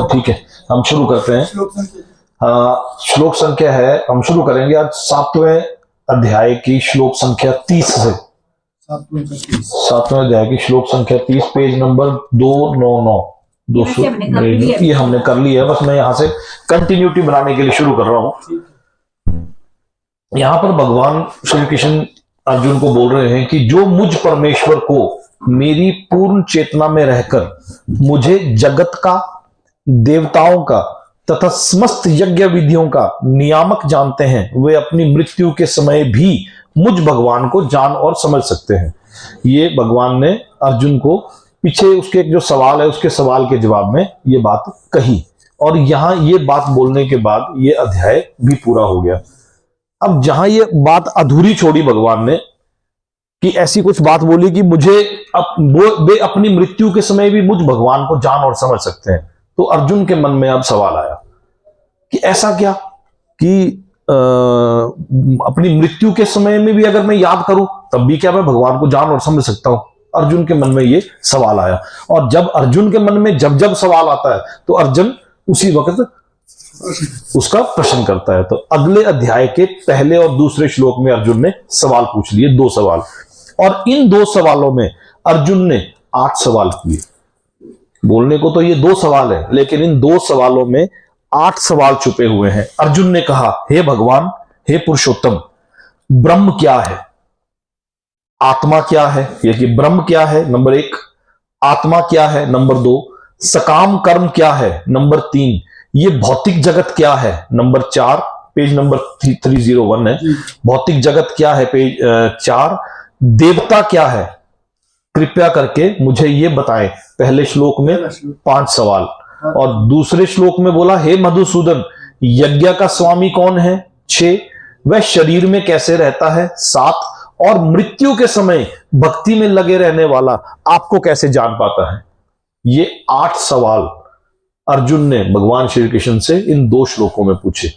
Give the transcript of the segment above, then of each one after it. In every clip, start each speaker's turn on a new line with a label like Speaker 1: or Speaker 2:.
Speaker 1: ठीक है, हम शुरू करते हैं। श्लोक संख्या है, हम शुरू करेंगे आज 7वें अध्याय की श्लोक संख्या 30 से। 7वें अध्याय की श्लोक संख्या 30, पेज नंबर 299। 200 ये हमने कर लिया है, बस मैं यहां से कंटिन्यूटी बनाने के लिए शुरू कर रहा हूं। यहां पर भगवान श्री कृष्ण अर्जुन को बोल रहे हैं कि जो मुझ परमेश्वर को मेरी पूर्ण चेतना में रहकर मुझे जगत का, देवताओं का तथा समस्त यज्ञ विधियों का नियामक जानते हैं, वे अपनी मृत्यु के समय भी मुझ भगवान को जान और समझ सकते हैं। ये भगवान ने अर्जुन को पीछे उसके एक जो सवाल है उसके सवाल के जवाब में ये बात कही, और यहां ये बात बोलने के बाद ये अध्याय भी पूरा हो गया। अब जहां ये बात अधूरी छोड़ी भगवान ने कि ऐसी कुछ बात बोली कि मुझे वे अपनी मृत्यु के समय भी मुझ भगवान को जान और समझ सकते हैं, तो अर्जुन के मन में अब सवाल आया कि ऐसा क्या कि अपनी मृत्यु के समय में भी अगर मैं याद करूं तब भी क्या मैं भगवान को जान और समझ सकता हूं? अर्जुन के मन में ये सवाल आया, और जब अर्जुन के मन में जब जब सवाल आता है तो अर्जुन उसी वक्त उसका प्रश्न करता है। तो अगले अध्याय के पहले और दूसरे श्लोक में अर्जुन ने सवाल पूछ लिए, 2 सवाल, और इन 2 सवालों में अर्जुन ने 8 सवाल किए। बोलने को तो ये 2 सवाल है, लेकिन इन 2 सवालों में 8 सवाल छुपे हुए हैं। अर्जुन ने कहा, हे भगवान, हे पुरुषोत्तम, ब्रह्म क्या है? आत्मा क्या है? ये कि ब्रह्म क्या है, नंबर 1। आत्मा क्या है, नंबर 2। सकाम कर्म क्या है, नंबर 3। ये भौतिक जगत क्या है, नंबर 4। पेज नंबर 301 है। भौतिक जगत क्या है, पेज 4। देवता क्या है, कृपया करके मुझे ये बताएं। पहले श्लोक में 5 सवाल, और दूसरे श्लोक में बोला, हे मधुसूदन, यज्ञ का स्वामी कौन है, 6। वह शरीर में कैसे रहता है, 7। और मृत्यु के समय भक्ति में लगे रहने वाला आपको कैसे जान पाता है? ये 8 सवाल अर्जुन ने भगवान श्री कृष्ण से इन 2 श्लोकों में पूछे।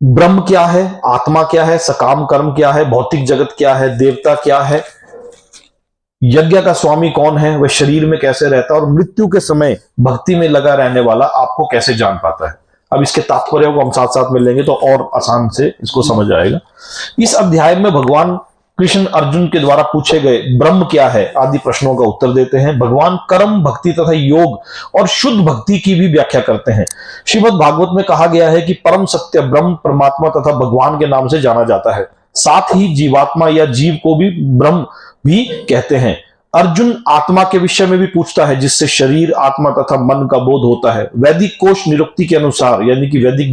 Speaker 1: ब्रह्म क्या है, आत्मा क्या है, सकाम कर्म क्या है, भौतिक जगत क्या है, देवता क्या है, यज्ञ का स्वामी कौन है, वह शरीर में कैसे रहता है, और मृत्यु के समय भक्ति में लगा रहने वाला आपको कैसे जान पाता है? अब इसके तात्पर्य को हम साथ साथ में लेंगे तो और आसान से इसको समझ आएगा। इस अध्याय में भगवान कृष्ण अर्जुन के द्वारा पूछे गए ब्रह्म क्या है आदि प्रश्नों का उत्तर देते हैं। भगवान कर्म, भक्ति तथा योग और शुद्ध भक्ति की भी व्याख्या करते हैं। श्रीमद् भागवत में कहा गया है कि परम सत्य ब्रह्म परमात्मा तथा भगवान के नाम से जाना जाता है। साथ ही जीवात्मा या जीव को भी ब्रह्म भी कहते हैं। अर्जुन आत्मा के विषय में भी पूछता है, जिससे शरीर, आत्मा तथा मन का बोध होता है। वैदिक कोश निरुक्ति के अनुसार, यानी कि वैदिक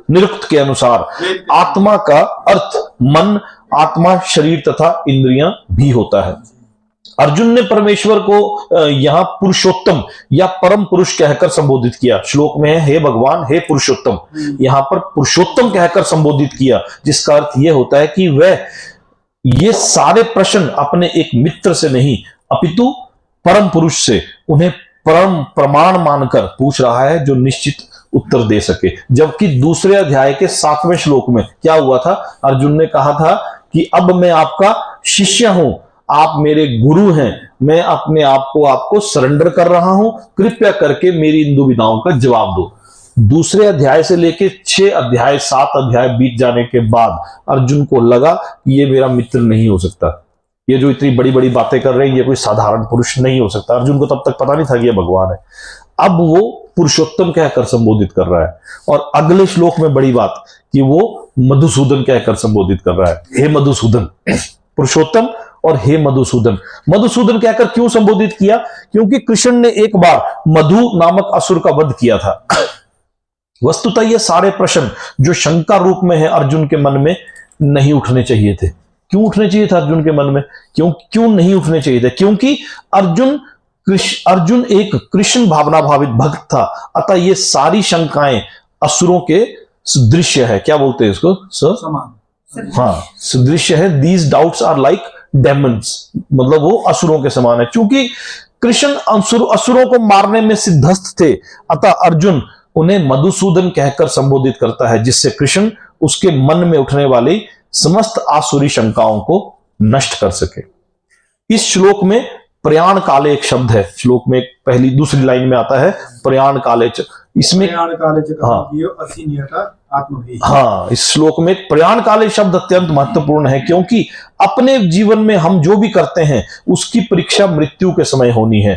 Speaker 1: निरुक्त के अनुसार, आत्मा का अर्थ मन, आत्मा, शरीर तथा इंद्रियां भी होता है। अर्जुन ने परमेश्वर को यहां पुरुषोत्तम या परम पुरुष कहकर संबोधित किया। श्लोक में है, हे भगवान, हे पुरुषोत्तम। यहां पर पुरुषोत्तम कहकर संबोधित किया, जिसका अर्थ यह होता है कि वह ये सारे प्रश्न अपने एक मित्र से नहीं अपितु परम पुरुष से, उन्हें परम प्रमाण मानकर पूछ रहा है जो निश्चित उत्तर दे सके। जबकि दूसरे अध्याय के 7वें श्लोक में क्या हुआ था? अर्जुन ने कहा था कि अब मैं आपका शिष्य हूं, आप मेरे गुरु हैं, मैं अपने आप को आपको सरेंडर कर रहा हूं, कृपया करके मेरी इन दुविधाओं का जवाब दो। दूसरे अध्याय से लेके 6 अध्याय 7 अध्याय बीत जाने के बाद अर्जुन को लगा कि ये मेरा मित्र नहीं हो सकता, ये जो इतनी बड़ी बड़ी बातें कर रहे हैं ये कोई साधारण पुरुष नहीं हो सकता। अर्जुन को तब तक पता नहीं था कि ये भगवान है। अब वो पुरुषोत्तम कहकर संबोधित कर रहा है, और अगले श्लोक में बड़ी बात कि वो मधुसूदन कहकर संबोधित कर रहा है, हे मधुसूदन। पुरुषोत्तम और हे मधुसूदन। मधुसूदन कहकर क्यों संबोधित किया? क्योंकि कृष्ण ने एक बार मधु नामक असुर का वध किया था। वस्तुतः ये सारे प्रश्न जो शंका रूप में है अर्जुन के मन में नहीं उठने चाहिए थे। क्यों उठने चाहिए था अर्जुन के मन में? क्यों नहीं उठने चाहिए थे? क्योंकि अर्जुन एक कृष्ण भावना भावित भक्त था, अतः ये सारी शंकाएं असुरों के सदृश्य है। क्या बोलते हैं इसको? समान। हाँ, सदृश्य है। These doubts are like demons, मतलब वो असुरों के समान है। क्योंकि कृष्ण असुरों को मारने में सिद्धस्थ थे, अतः अर्जुन उन्हें मधुसूदन कहकर संबोधित करता है, जिससे कृष्ण उसके मन में उठने वाली समस्त आसुरी शंकाओं को नष्ट कर सके। इस श्लोक में प्रयाण काले एक शब्द है श्लोक में, पहली दूसरी लाइन में आता है प्रयाण काले च, इसमें हाँ, इस श्लोक में प्रयाण काले शब्द अत्यंत महत्वपूर्ण है, क्योंकि अपने जीवन में हम जो भी करते हैं उसकी परीक्षा मृत्यु के समय होनी है।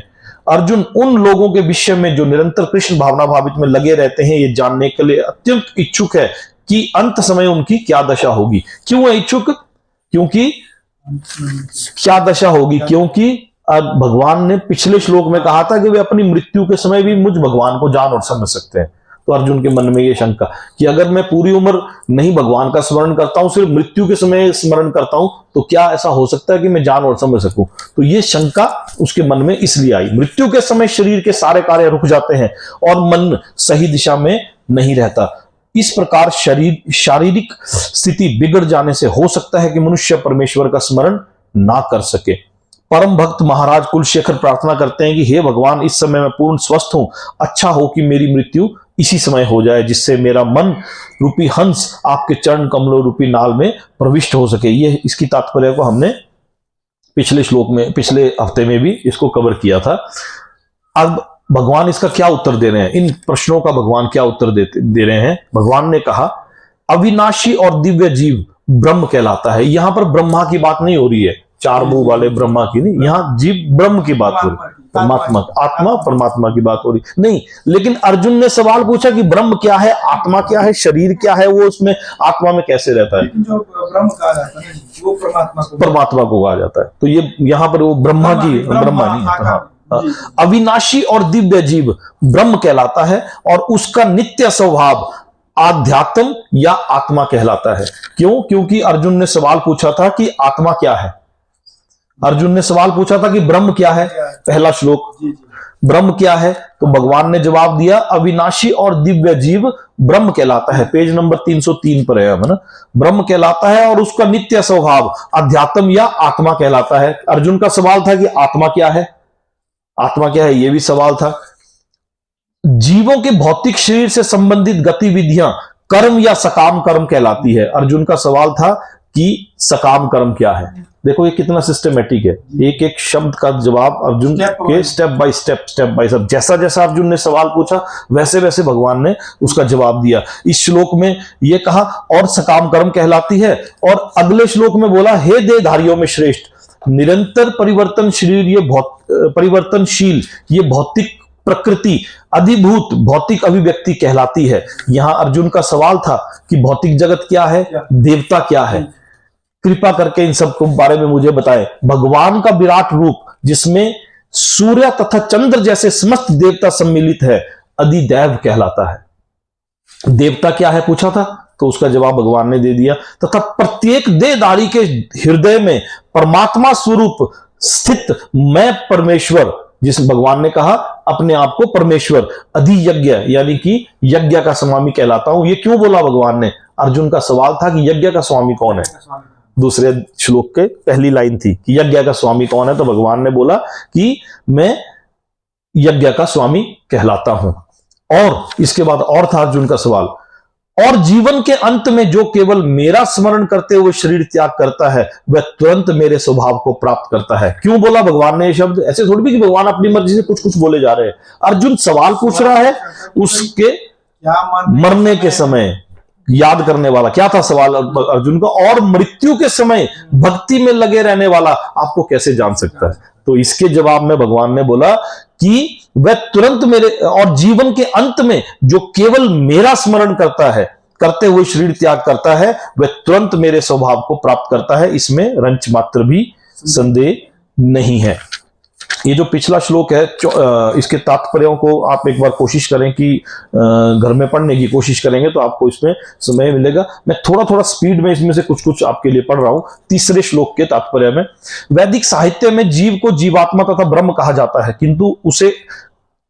Speaker 1: अर्जुन उन लोगों के विषय में जो निरंतर कृष्ण भावना भावित में लगे रहते हैं, ये जानने के लिए अत्यंत इच्छुक है कि अंत समय उनकी क्या दशा होगी। क्यों है इच्छुक? क्योंकि क्या दशा होगी, क्योंकि भगवान ने पिछले श्लोक में कहा था कि वे अपनी मृत्यु के समय भी मुझ भगवान को जान और समझ सकते हैं। तो अर्जुन के मन में ये शंका कि अगर मैं पूरी उम्र नहीं भगवान का स्मरण करता हूं, सिर्फ मृत्यु के समय स्मरण करता हूं, तो क्या ऐसा हो सकता है कि मैं जान और समझ सकूं? तो ये शंका उसके मन में इसलिए आई। मृत्यु के समय शरीर के सारे कार्य रुक जाते हैं और मन सही दिशा में नहीं रहता। इस प्रकार शारीरिक स्थिति बिगड़ जाने से हो सकता है कि मनुष्य परमेश्वर का स्मरण ना कर सके। परम भक्त महाराज कुलशेखर प्रार्थना करते हैं कि हे भगवान, इस समय मैं पूर्ण स्वस्थ हूं, अच्छा हो कि मेरी मृत्यु इसी समय हो जाए, जिससे मेरा मन रूपी हंस आपके चरण कमलों रूपी नाल में प्रविष्ट हो सके। ये इसकी तात्पर्य को हमने पिछले श्लोक में, पिछले हफ्ते में भी इसको कवर किया था। अब भगवान इसका क्या उत्तर दे रहे हैं? इन प्रश्नों का भगवान क्या उत्तर दे रहे हैं? भगवान ने कहा अविनाशी और दिव्य जीव ब्रह्म कहलाता है। यहां पर ब्रह्मा की बात नहीं हो रही है, चार मुंह वाले ब्रह्मा की नहीं, यहां जीव ब्रह्म की बात हो रही है, परमात्मा, आत्मा परमात्मा की बात हो रही नहीं। लेकिन अर्जुन ने सवाल पूछा कि ब्रह्म क्या है, आत्मा क्या है, शरीर क्या है, वो उसमें आत्मा में कैसे रहता है?
Speaker 2: जो ब्रह्म कहा जाता है वो
Speaker 1: परमात्मा को कहा जाता है। तो ये यहाँ पर वो ब्रह्मा नहीं है। हाँ, अविनाशी और दिव्य जीव ब्रह्म कहलाता है और उसका नित्य स्वभाव आध्यात्म या आत्मा कहलाता है। क्यों? क्योंकि अर्जुन ने सवाल पूछा था कि आत्मा क्या है। अर्जुन ने सवाल पूछा था कि ब्रह्म क्या है, पहला श्लोक, ब्रह्म क्या है? तो भगवान ने जवाब दिया अविनाशी और दिव्य जीव ब्रह्म कहलाता है। पेज नंबर 303 पर है ना, ब्रह्म कहलाता है और उसका नित्य स्वभाव अध्यात्म या आत्मा कहलाता है। अर्जुन का सवाल था कि आत्मा क्या है, आत्मा क्या है, यह भी सवाल था। जीवों के भौतिक शरीर से संबंधित गतिविधियां कर्म या सकाम कर्म कहलाती है। अर्जुन का सवाल था कि सकाम कर्म क्या है। देखो ये कितना सिस्टमेटिक है, एक एक शब्द का जवाब अर्जुन के स्टेप बाय स्टेप जैसा जैसा अर्जुन ने सवाल पूछा वैसे वैसे भगवान ने उसका जवाब दिया। इस श्लोक में ये कहा और सकाम कर्म कहलाती है, और अगले श्लोक में बोला हे देहधारियों में श्रेष्ठ, निरंतर परिवर्तन शरीर, ये परिवर्तनशील, ये भौतिक प्रकृति अधिभूत भौतिक अभिव्यक्ति कहलाती है। यहां अर्जुन का सवाल था कि भौतिक जगत क्या है, देवता क्या है, कृपा करके इन सब के बारे में मुझे बताएं। भगवान का विराट रूप जिसमें सूर्य तथा चंद्र जैसे समस्त देवता सम्मिलित है अधिदैव कहलाता है। देवता क्या है पूछा था तो उसका जवाब भगवान ने दे दिया। तथा प्रत्येक देहधारी के हृदय में परमात्मा स्वरूप स्थित मैं परमेश्वर, जिस भगवान ने कहा अपने आप को परमेश्वर, अधियज्ञ यानी कि यज्ञ का स्वामी कहलाता हूं। ये क्यों बोला भगवान ने? अर्जुन का सवाल था कि यज्ञ का स्वामी कौन है। दूसरे श्लोक के पहली लाइन थी कि यज्ञ का स्वामी कौन है, तो भगवान ने बोला कि मैं यज्ञ का स्वामी कहलाता हूं। और इसके बाद और था अर्जुन का सवाल, और जीवन के अंत में जो केवल मेरा स्मरण करते हुए शरीर त्याग करता है वह तुरंत मेरे स्वभाव को प्राप्त करता है। क्यों बोला भगवान ने ये शब्द? ऐसे थोड़ी भी कि भगवान अपनी मर्जी से कुछ कुछ बोले जा रहे हैं। अर्जुन सवाल पूछ रहा है, उसके मरने के समय याद करने वाला क्या था सवाल अर्जुन का, और मृत्यु के समय भक्ति में लगे रहने वाला आपको कैसे जान सकता है? तो इसके जवाब में भगवान ने बोला कि वह तुरंत मेरे, और जीवन के अंत में जो केवल मेरा स्मरण करता है, करते हुए शरीर त्याग करता है, वह तुरंत मेरे स्वभाव को प्राप्त करता है। इसमें रंच मात्र भी संदेह नहीं है। ये जो पिछला श्लोक है इसके तात्पर्यों को आप एक बार कोशिश करें कि घर में पढ़ने की कोशिश करेंगे तो आपको इसमें समय मिलेगा। मैं थोड़ा थोड़ा स्पीड में इसमें से कुछ कुछ आपके लिए पढ़ रहा हूं। तीसरे श्लोक के तात्पर्य में, वैदिक साहित्य में जीव को जीवात्मा तथा ब्रह्म कहा जाता है, किंतु उसे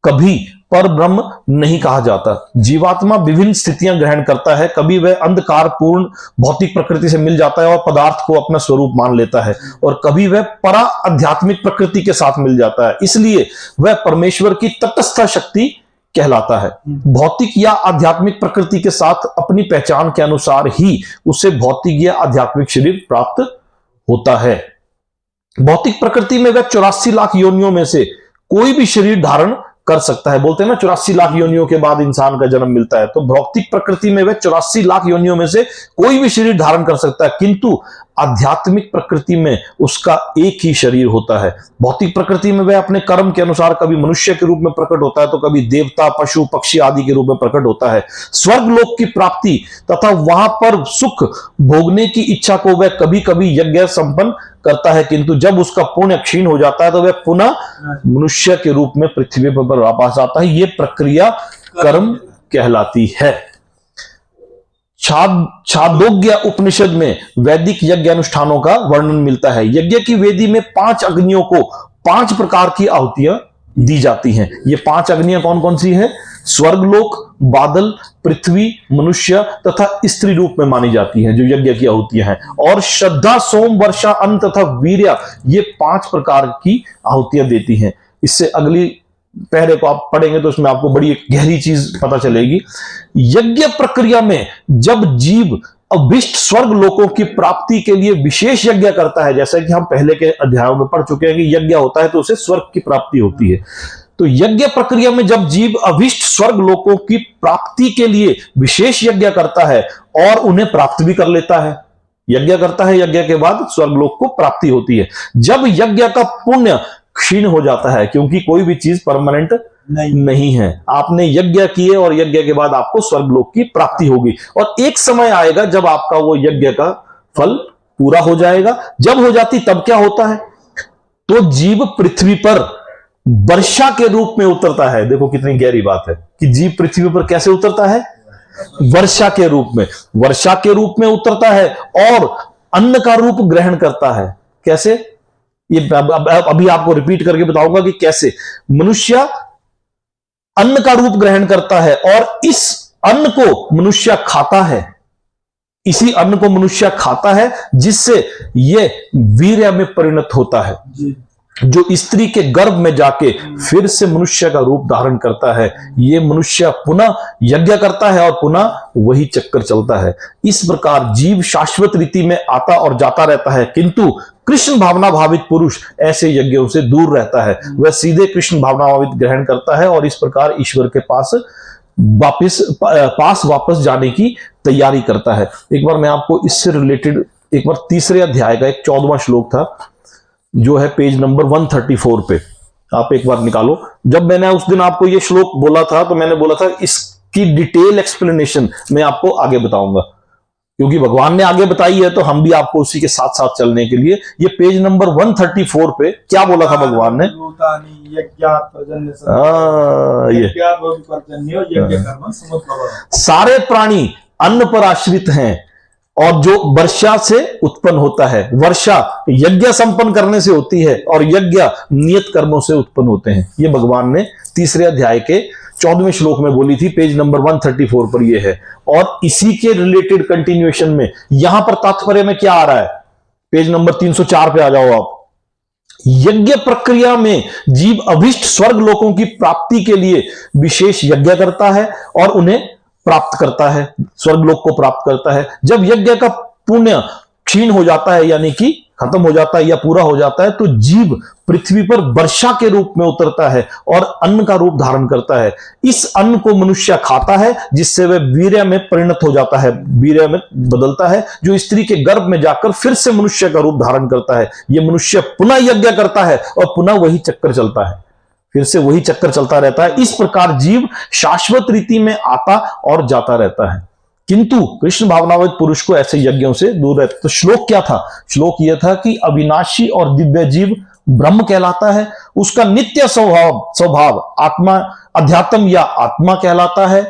Speaker 1: कभी पर ब्रह्म नहीं कहा जाता। जीवात्मा विभिन्न स्थितियां ग्रहण करता है, कभी वह अंधकार पूर्ण भौतिक प्रकृति से मिल जाता है और पदार्थ को अपना स्वरूप मान लेता है, और कभी वह परा आध्यात्मिक प्रकृति के साथ मिल जाता है, इसलिए वह परमेश्वर की तटस्थ शक्ति कहलाता है। भौतिक या आध्यात्मिक प्रकृति के साथ अपनी पहचान के अनुसार ही उसे भौतिक या आध्यात्मिक शरीर प्राप्त होता है। भौतिक प्रकृति में वह 84 लाख योनियों में से कोई भी शरीर धारण कर सकता है। बोलते हैं ना 84 लाख योनियों के बाद इंसान का जन्म मिलता है, तो भौतिक प्रकृति में वह 84 लाख योनियों में से कोई भी शरीर धारण कर सकता है, किंतु आध्यात्मिक प्रकृति में उसका एक ही शरीर होता है। भौतिक प्रकृति में वह अपने कर्म के अनुसार कभी मनुष्य के रूप में प्रकट होता है, तो कभी देवता, पशु, पक्षी आदि के रूप में प्रकट होता है। स्वर्ग लोक की प्राप्ति तथा वहां पर सुख भोगने की इच्छा को वह कभी कभी यज्ञ संपन्न करता है, किंतु जब उसका पुण्य क्षीण हो जाता है तो वह पुनः मनुष्य के रूप में पृथ्वी पर वापस आता है। यह प्रक्रिया कर्म कहलाती है। छांदोग्य उपनिषद में वैदिक यज्ञ अनुष्ठानों का वर्णन मिलता है। यज्ञ की वेदी में 5 अग्नियों को 5 प्रकार की आहुतियां दी जाती हैं। ये 5 अग्नियां कौन कौन सी हैं? स्वर्गलोक, बादल, पृथ्वी, मनुष्य तथा स्त्री रूप में मानी जाती हैं जो यज्ञ की आहुतियां हैं। और श्रद्धा, सोम, वर्षा, अन्न तथा वीर्य, ये 5 प्रकार की आहुतियां देती हैं। इससे अगली पहले को आप पढ़ेंगे तो उसमें आपको बड़ी गहरी चीज पता चलेगी। यज्ञ प्रक्रिया में जब जीव अभिष्ट स्वर्ग लोकों की प्राप्ति के लिए विशेष यज्ञ करता है, जैसा कि हम पहले के अध्यायों में पढ़ चुके हैं कि यज्ञ होता है तो उसे स्वर्ग की प्राप्ति होती है। तो यज्ञ प्रक्रिया में जब जीव अभिष्ट स्वर्ग लोकों की प्राप्ति के लिए विशेष यज्ञ करता है और उन्हें प्राप्त भी कर लेता है, यज्ञ करता है, यज्ञ के बाद स्वर्गलोक को प्राप्ति होती है। जब यज्ञ का पुण्य क्षीण हो जाता है, क्योंकि कोई भी चीज परमानेंट नहीं है, आपने यज्ञ किए और यज्ञ के बाद आपको स्वर्गलोक की प्राप्ति होगी, और एक समय आएगा जब आपका वो यज्ञ का फल पूरा हो जाएगा। जब हो जाती तब क्या होता है? तो जीव पृथ्वी पर वर्षा के रूप में उतरता है। देखो कितनी गहरी बात है कि जीव पृथ्वी पर कैसे उतरता है? वर्षा के रूप में, वर्षा के रूप में उतरता है और अन्न का रूप ग्रहण करता है। कैसे? ये अभी आपको रिपीट करके बताऊंगा कि कैसे। मनुष्य अन्न का रूप ग्रहण करता है और इस अन्न को मनुष्य खाता है, इसी अन्न को मनुष्य खाता है, जिससे यह वीर्य में परिणत होता है, जो स्त्री के गर्भ में जाके फिर से मनुष्य का रूप धारण करता है। ये मनुष्य पुनः यज्ञ करता है और पुनः वही चक्कर चलता है। इस प्रकार जीव शाश्वत रीति में आता और जाता रहता है, किंतु कृष्ण भावना भावित पुरुष ऐसे यज्ञों से दूर रहता है। वह सीधे कृष्ण भावना भावित ग्रहण करता है और इस प्रकार ईश्वर के पास वापस जाने की तैयारी करता है। एक बार मैं आपको इससे रिलेटेड एक बार तीसरे अध्याय का एक 14वां श्लोक था, जो है पेज नंबर 134 पे, आप एक बार निकालो। जब मैंने उस दिन आपको ये श्लोक बोला था तो मैंने बोला था इसकी डिटेल एक्सप्लेनेशन मैं आपको आगे बताऊंगा, क्योंकि भगवान ने आगे बताई है तो हम भी आपको उसी के साथ साथ चलने के लिए। ये पेज नंबर 134 पे क्या बोला था भगवान ने? सारे प्राणी अन्न पर आश्रित हैं और जो वर्षा से उत्पन्न होता है, वर्षा यज्ञ संपन्न करने से होती है और यज्ञ नियत कर्मों से उत्पन्न होते हैं। ये भगवान ने तीसरे अध्याय के 14वें श्लोक में बोली थी, पेज नंबर 134 पर ये है। और इसी के रिलेटेड कंटिन्यूएशन में यहां पर तात्पर्य में क्या आ रहा है? पेज नंबर 304 पे आ जाओ आप। यज्ञ प्रक्रिया में जीव अभिष्ट स्वर्ग लोकों की प्राप्ति के लिए विशेष यज्ञ करता है और उन्हें प्राप्त करता है, स्वर्गलोक को प्राप्त करता है। जब यज्ञ का पुण्य क्षीण हो जाता है, यानी कि खत्म हो जाता है या पूरा हो जाता है, तो जीव पृथ्वी पर वर्षा के रूप में उतरता है और अन्न का रूप धारण करता है। इस अन्न को मनुष्य खाता है, जिससे वह वीर्य में परिणत हो जाता है, वीर्य में बदलता है, जो स्त्री के गर्भ में जाकर फिर से मनुष्य का रूप धारण करता है। यह मनुष्य पुनः यज्ञ करता है और पुनः वही चक्कर चलता है, फिर से वही चक्कर चलता रहता है। इस प्रकार जीव शाश्वत रीति में आता और जाता रहता है, किंतु कृष्ण भावनावित पुरुष को ऐसे यज्ञों से दूर रहता। तो श्लोक क्या था? श्लोक यह था कि अविनाशी और दिव्य जीव ब्रह्म कहलाता है, उसका नित्य स्वभाव आत्मा, अध्यात्म या आत्मा कहलाता है।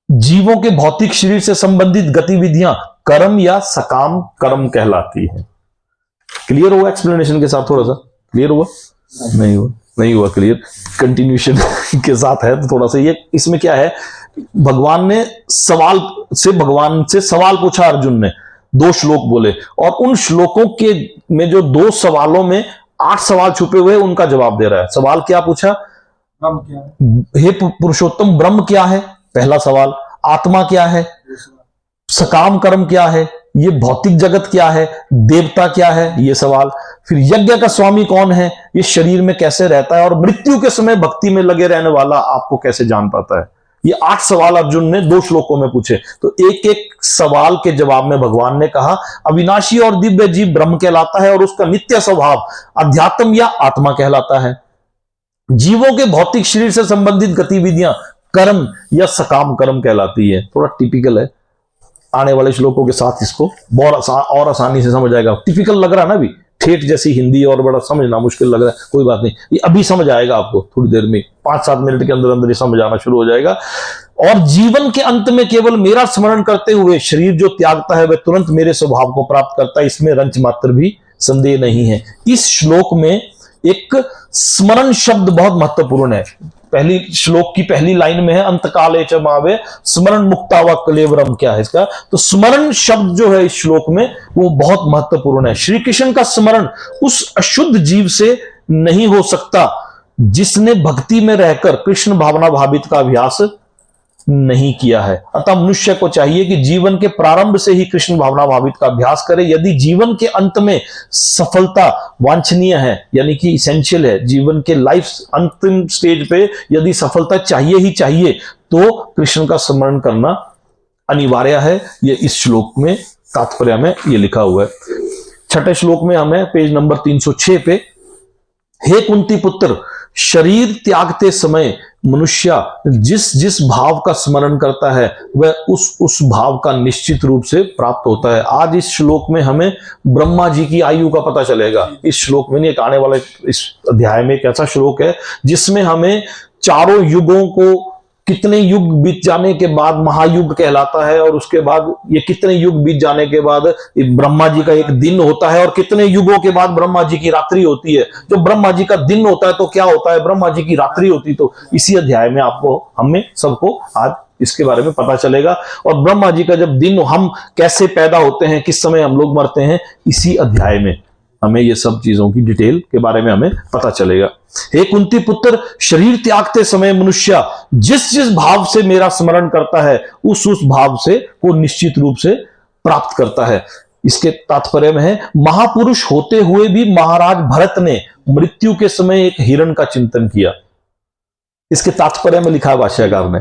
Speaker 1: जीवों के भौतिक शरीर से संबंधित गतिविधियां कर्म या सकाम कर्म कहलाती है। क्लियर हुआ? एक्सप्लेनेशन के साथ थोड़ा सा क्लियर हुआ? नहीं हुआ क्लियर? कंटिन्यूएशन के साथ है तो थोड़ा सा ये, इसमें क्या है, भगवान से सवाल पूछा अर्जुन ने, 2 श्लोक बोले और उन श्लोकों के में जो 2 सवालों में 8 सवाल छुपे हुए उनका जवाब दे रहा है। सवाल क्या पूछा?
Speaker 2: ब्रह्म क्या है?
Speaker 1: हे पुरुषोत्तम, ब्रह्म क्या है? पहला सवाल। आत्मा क्या है? सकाम कर्म क्या है? ये भौतिक जगत क्या है, देवता क्या है, ये सवाल। फिर यज्ञ का स्वामी कौन है, ये शरीर में कैसे रहता है, और मृत्यु के समय भक्ति में लगे रहने वाला आपको कैसे जान पाता है। ये 8 सवाल अर्जुन ने 2 श्लोकों में पूछे। तो एक एक सवाल के जवाब में भगवान ने कहा अविनाशी और दिव्य जीव ब्रह्म कहलाता है और उसका नित्य स्वभाव अध्यात्म या आत्मा कहलाता है। जीवों के भौतिक शरीर से संबंधित गतिविधियां कर्म या सकाम कर्म कहलाती है। थोड़ा टिपिकल है, आने वाले श्लोकों के साथ इसको बहुत और आसानी से समझ आएगा। टिपिकल लग रहा है ना, भी ठेठ जैसी हिंदी और बड़ा समझना मुश्किल लग रहा है, कोई बात नहीं, ये अभी समझ आएगा आपको थोड़ी देर में, 5-7 मिनट के अंदर अंदर ये समझ आना शुरू हो जाएगा। और जीवन के अंत में केवल मेरा स्मरण करते हुए शरीर जो त्यागता है वह तुरंत मेरे स्वभाव को प्राप्त करता है, इसमें रंच मात्र भी संदेह नहीं है। इस श्लोक में एक स्मरण शब्द बहुत महत्वपूर्ण है। पहली श्लोक की पहली लाइन में है अंतकाले च मावे स्मरण मुक्ता व कलेवरम। क्या है इसका, तो स्मरण शब्द जो है इस श्लोक में वो बहुत महत्वपूर्ण है। श्री कृष्ण का स्मरण उस अशुद्ध जीव से नहीं हो सकता जिसने भक्ति में रहकर कृष्ण भावना भावित का अभ्यास नहीं किया है। अतः मनुष्य को चाहिए कि जीवन के प्रारंभ से ही कृष्ण भावना भावित का अभ्यास करे। यदि जीवन के अंत में सफलता वांछनीय है, यानी कि इसेंशियल है, जीवन के लाइफ अंतिम स्टेज पे यदि सफलता चाहिए ही चाहिए, तो कृष्ण का स्मरण करना अनिवार्य है। ये इस श्लोक में तात्पर्य में ये लिखा हुआ है। 6ठे श्लोक में हमें पेज नंबर 306 पे, हे कुंती पुत्र, शरीर त्यागते समय मनुष्य जिस जिस भाव का स्मरण करता है वह उस भाव का निश्चित रूप से प्राप्त होता है। आज इस श्लोक में हमें ब्रह्मा जी की आयु का पता चलेगा। इस श्लोक में नहीं, एक आने वाले इस अध्याय में एक ऐसा श्लोक है जिसमें हमें चारों युगों को कितने युग बीत जाने के बाद महायुग कहलाता है, और उसके बाद ये कितने युग बीत जाने के बाद ब्रह्मा जी का एक दिन होता है, और कितने युगों के बाद ब्रह्मा जी की रात्रि होती है। जो ब्रह्मा जी का दिन होता है तो क्या होता है, ब्रह्मा जी की रात्रि होती। तो इसी अध्याय में आपको हमें सबको आज इसके बारे में पता चलेगा। और ब्रह्मा जी का जब दिन, हम कैसे पैदा होते हैं, किस समय हम लोग मरते हैं, इसी अध्याय में हमें ये सब चीजों की डिटेल के बारे में हमें पता चलेगा। हे कुंती पुत्र, शरीर त्यागते समय मनुष्य जिस जिस भाव से मेरा स्मरण करता है उस भाव से वो निश्चित रूप से प्राप्त करता है। इसके तात्पर्य में है, महापुरुष होते हुए भी महाराज भरत ने मृत्यु के समय एक हिरण का चिंतन किया। इसके तात्पर्य में लिखा है भाष्यकार ने,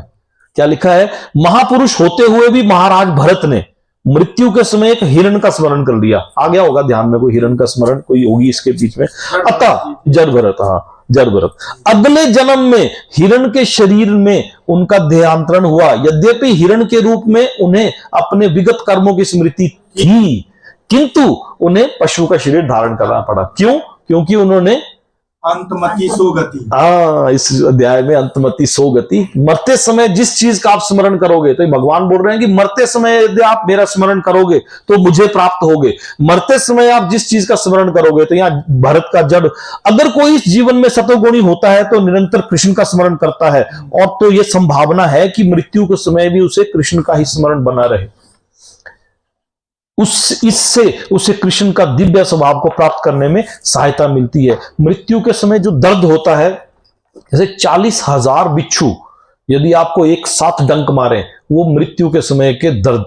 Speaker 1: क्या लिखा है, महापुरुष होते हुए भी महाराज भरत ने मृत्यु के समय एक हिरण का स्मरण कर लिया। आ गया होगा ध्यान में, कोई हिरण का स्मरण कोई होगी इसके बीच में। अतः जड़ भरत, हाँ जड़ भरत, अगले जन्म में हिरण के शरीर में उनका देहांतरण हुआ। यद्यपि हिरण के रूप में उन्हें अपने विगत कर्मों की स्मृति थी, किंतु उन्हें पशु का शरीर धारण करना पड़ा। क्यों? क्योंकि उन्होंने
Speaker 2: अंतमति सोगति,
Speaker 1: इस अध्याय में अंतमति सोगति, मरते समय जिस चीज का आप स्मरण करोगे, तो भगवान बोल रहे हैं कि मरते समय यदि आप मेरा स्मरण करोगे तो मुझे प्राप्त होगे। मरते समय आप जिस चीज का स्मरण करोगे, तो यहाँ भरत का जड़, अगर कोई इस जीवन में सतोगुणी होता है तो निरंतर कृष्ण का स्मरण करता है, और तो यह संभावना है कि मृत्यु के समय भी उसे कृष्ण का ही स्मरण बना रहे। इससे उसे कृष्ण का दिव्य स्वभाव को प्राप्त करने में सहायता मिलती है। मृत्यु के समय जो दर्द होता है, जैसे 40,000 बिच्छू यदि आपको एक साथ डंक मारे, वो मृत्यु के समय के दर्द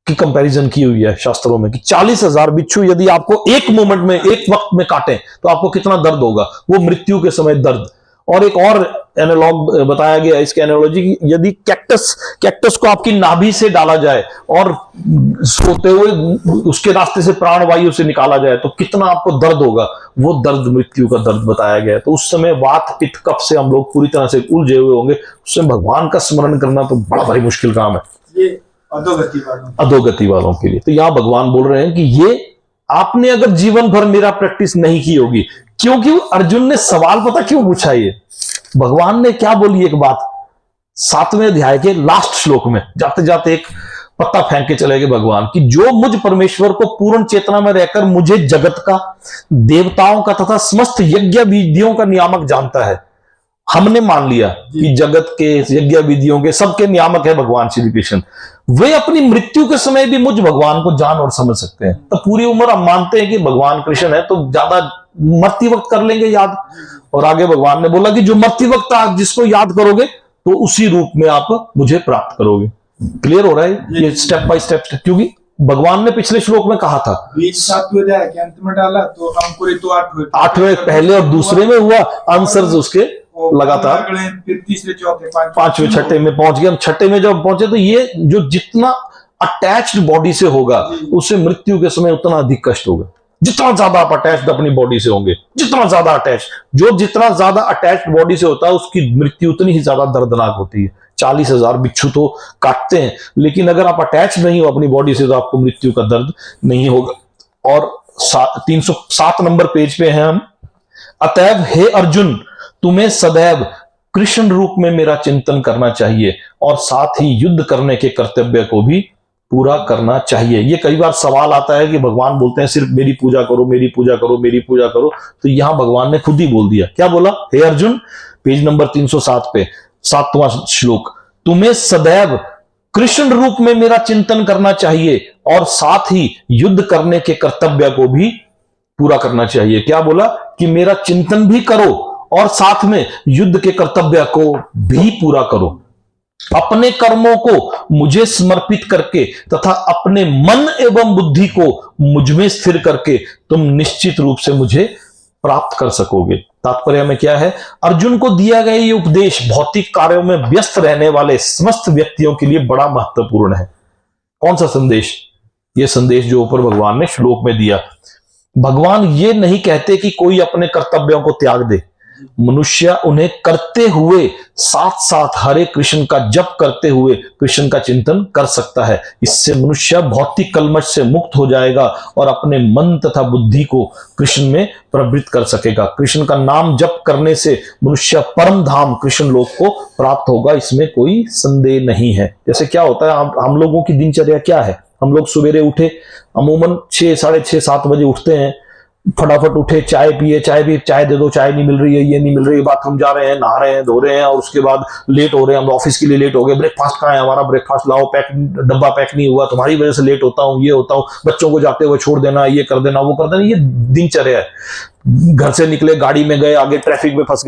Speaker 1: की कंपैरिजन की हुई है शास्त्रों में कि 40,000 बिच्छू यदि आपको एक मोमेंट में, एक वक्त में काटे तो आपको कितना दर्द होगा, वो मृत्यु के समय दर्द। और एक और एनालॉग बताया गया इसके एनालॉजी की, यदि कैक्टस को आपकी नाभि से डाला जाए और सोते हुए उसके रास्ते से प्राणवायु से निकाला जाए तो कितना आपको दर्द होगा, वो दर्द मृत्यु का दर्द बताया गया है। तो उस समय वात पित्त कफ से हम लोग पूरी तरह से उलझे हुए होंगे, उस समय भगवान का स्मरण करना तो बड़ा भारी मुश्किल काम है,
Speaker 2: ये
Speaker 1: अधोगति वालों के लिए। तो यहां भगवान बोल रहे हैं कि ये आपने अगर जीवन भर मेरा प्रैक्टिस नहीं की होगी, क्योंकि अर्जुन ने सवाल पता क्यों पूछा, ये भगवान ने क्या बोली एक बात 7वें अध्याय के लास्ट श्लोक में, जाते जाते एक पत्ता फेंक के चले गए भगवान कि जो मुझ परमेश्वर को पूर्ण चेतना में रहकर मुझे जगत का, देवताओं का तथा समस्त यज्ञ विधियों का नियामक जानता है। हमने मान लिया कि जगत के यज्ञ विधियों के सबके नियामक है भगवान श्री कृष्ण, वे अपनी मृत्यु के समय भी मुझ भगवान को जान और समझ सकते हैं। तो पूरी उम्र हम मानते हैं कि भगवान कृष्ण है, तो ज्यादा मरती वक्त कर लेंगे याद। और आगे भगवान ने बोला कि जो मरती वक्त आप जिसको याद करोगे तो उसी रूप में आप मुझे प्राप्त करोगे। क्लियर हो रहा है ये स्टेप बाय स्टेप, क्योंकि भगवान ने पिछले श्लोक में कहा था,
Speaker 2: बीज 7वें अध्याय के अंत में डाला तो अंकुरित तो
Speaker 1: 8वें पहले और दूसरे में हुआ, आंसर उसके लगातार
Speaker 2: फिर तीसरे चौथे
Speaker 1: पांचवें छठे में पहुंच गए। हम छठे में जब पहुंचे तो ये जो जितना अटैच्ड बॉडी से होगा उससे मृत्यु के समय उतना अधिक कष्ट होगा। जितना ज्यादा आप अटैच्ड अपनी बॉडी से होंगे, जितना ज्यादा अटैच, जो जितना ज्यादा अटैच्ड बॉडी से होता है उसकी मृत्यु उतनी ही ज्यादा दर्दनाक होती है। 40,000 बिच्छू तो काटते हैं, लेकिन अगर आप अटैच नहीं हो अपनी बॉडी से तो आपको मृत्यु का दर्द नहीं होगा। और 307 नंबर पेज पे हैं हम। अतएव हे अर्जुन, तुम्हें सदैव कृष्ण रूप में मेरा चिंतन करना चाहिए और साथ ही युद्ध करने के कर्तव्य को भी पूरा करना चाहिए। ये कई बार सवाल आता है कि भगवान बोलते हैं सिर्फ मेरी पूजा करो, मेरी पूजा करो, मेरी पूजा करो, तो यहां भगवान ने खुद ही बोल दिया। क्या बोला? हे अर्जुन, पेज नंबर 307 पे 7वां श्लोक, तुम्हें सदैव कृष्ण रूप में मेरा चिंतन करना चाहिए और साथ ही युद्ध करने के कर्तव्य को भी पूरा करना चाहिए। क्या बोला? कि मेरा चिंतन भी करो और साथ में युद्ध के कर्तव्य को भी पूरा करो। अपने कर्मों को मुझे समर्पित करके तथा अपने मन एवं बुद्धि को मुझ में स्थिर करके तुम निश्चित रूप से मुझे प्राप्त कर सकोगे। तात्पर्य में क्या है? अर्जुन को दिया गया ये उपदेश भौतिक कार्यों में व्यस्त रहने वाले समस्त व्यक्तियों के लिए बड़ा महत्वपूर्ण है। कौन सा संदेश? ये संदेश जो ऊपर भगवान ने श्लोक में दिया। भगवान ये नहीं कहते कि कोई अपने कर्तव्यों को त्याग दे, मनुष्य उन्हें करते हुए साथ साथ हरे कृष्ण का जप करते हुए कृष्ण का चिंतन कर सकता है। इससे मनुष्य भौतिक कलमश से मुक्त हो जाएगा और अपने मन तथा बुद्धि को कृष्ण में प्रवृत्त कर सकेगा। कृष्ण का नाम जप करने से मनुष्य परम धाम कृष्ण लोक को प्राप्त होगा, इसमें कोई संदेह नहीं है। जैसे क्या होता है, हम लोगों की दिनचर्या क्या है? हम लोग सवेरे उठे, अमूमन 6, साढ़े 6, 7 बजे उठते हैं, फटाफट उठे, चाय पिए, चाय दे दो, चाय नहीं मिल रही है, ये नहीं मिल रही है, बाथरूम जा रहे हैं, नहा रहे हैं, धो रहे हैं, और उसके बाद लेट हो रहे हैं, हम ऑफिस के लिए लेट हो गए, ब्रेकफास्ट कहाँ है हमारा, ब्रेकफास्ट लाओ, पैक डब्बा पैक नहीं हुआ, तुम्हारी वजह से लेट होता हूँ, ये होता हूँ, बच्चों को जाते हुए छोड़ देना, ये कर देना, वो कर देना, ये दिनचर्या है। घर से निकले, गाड़ी में गए, आगे ट्रैफिक में फंस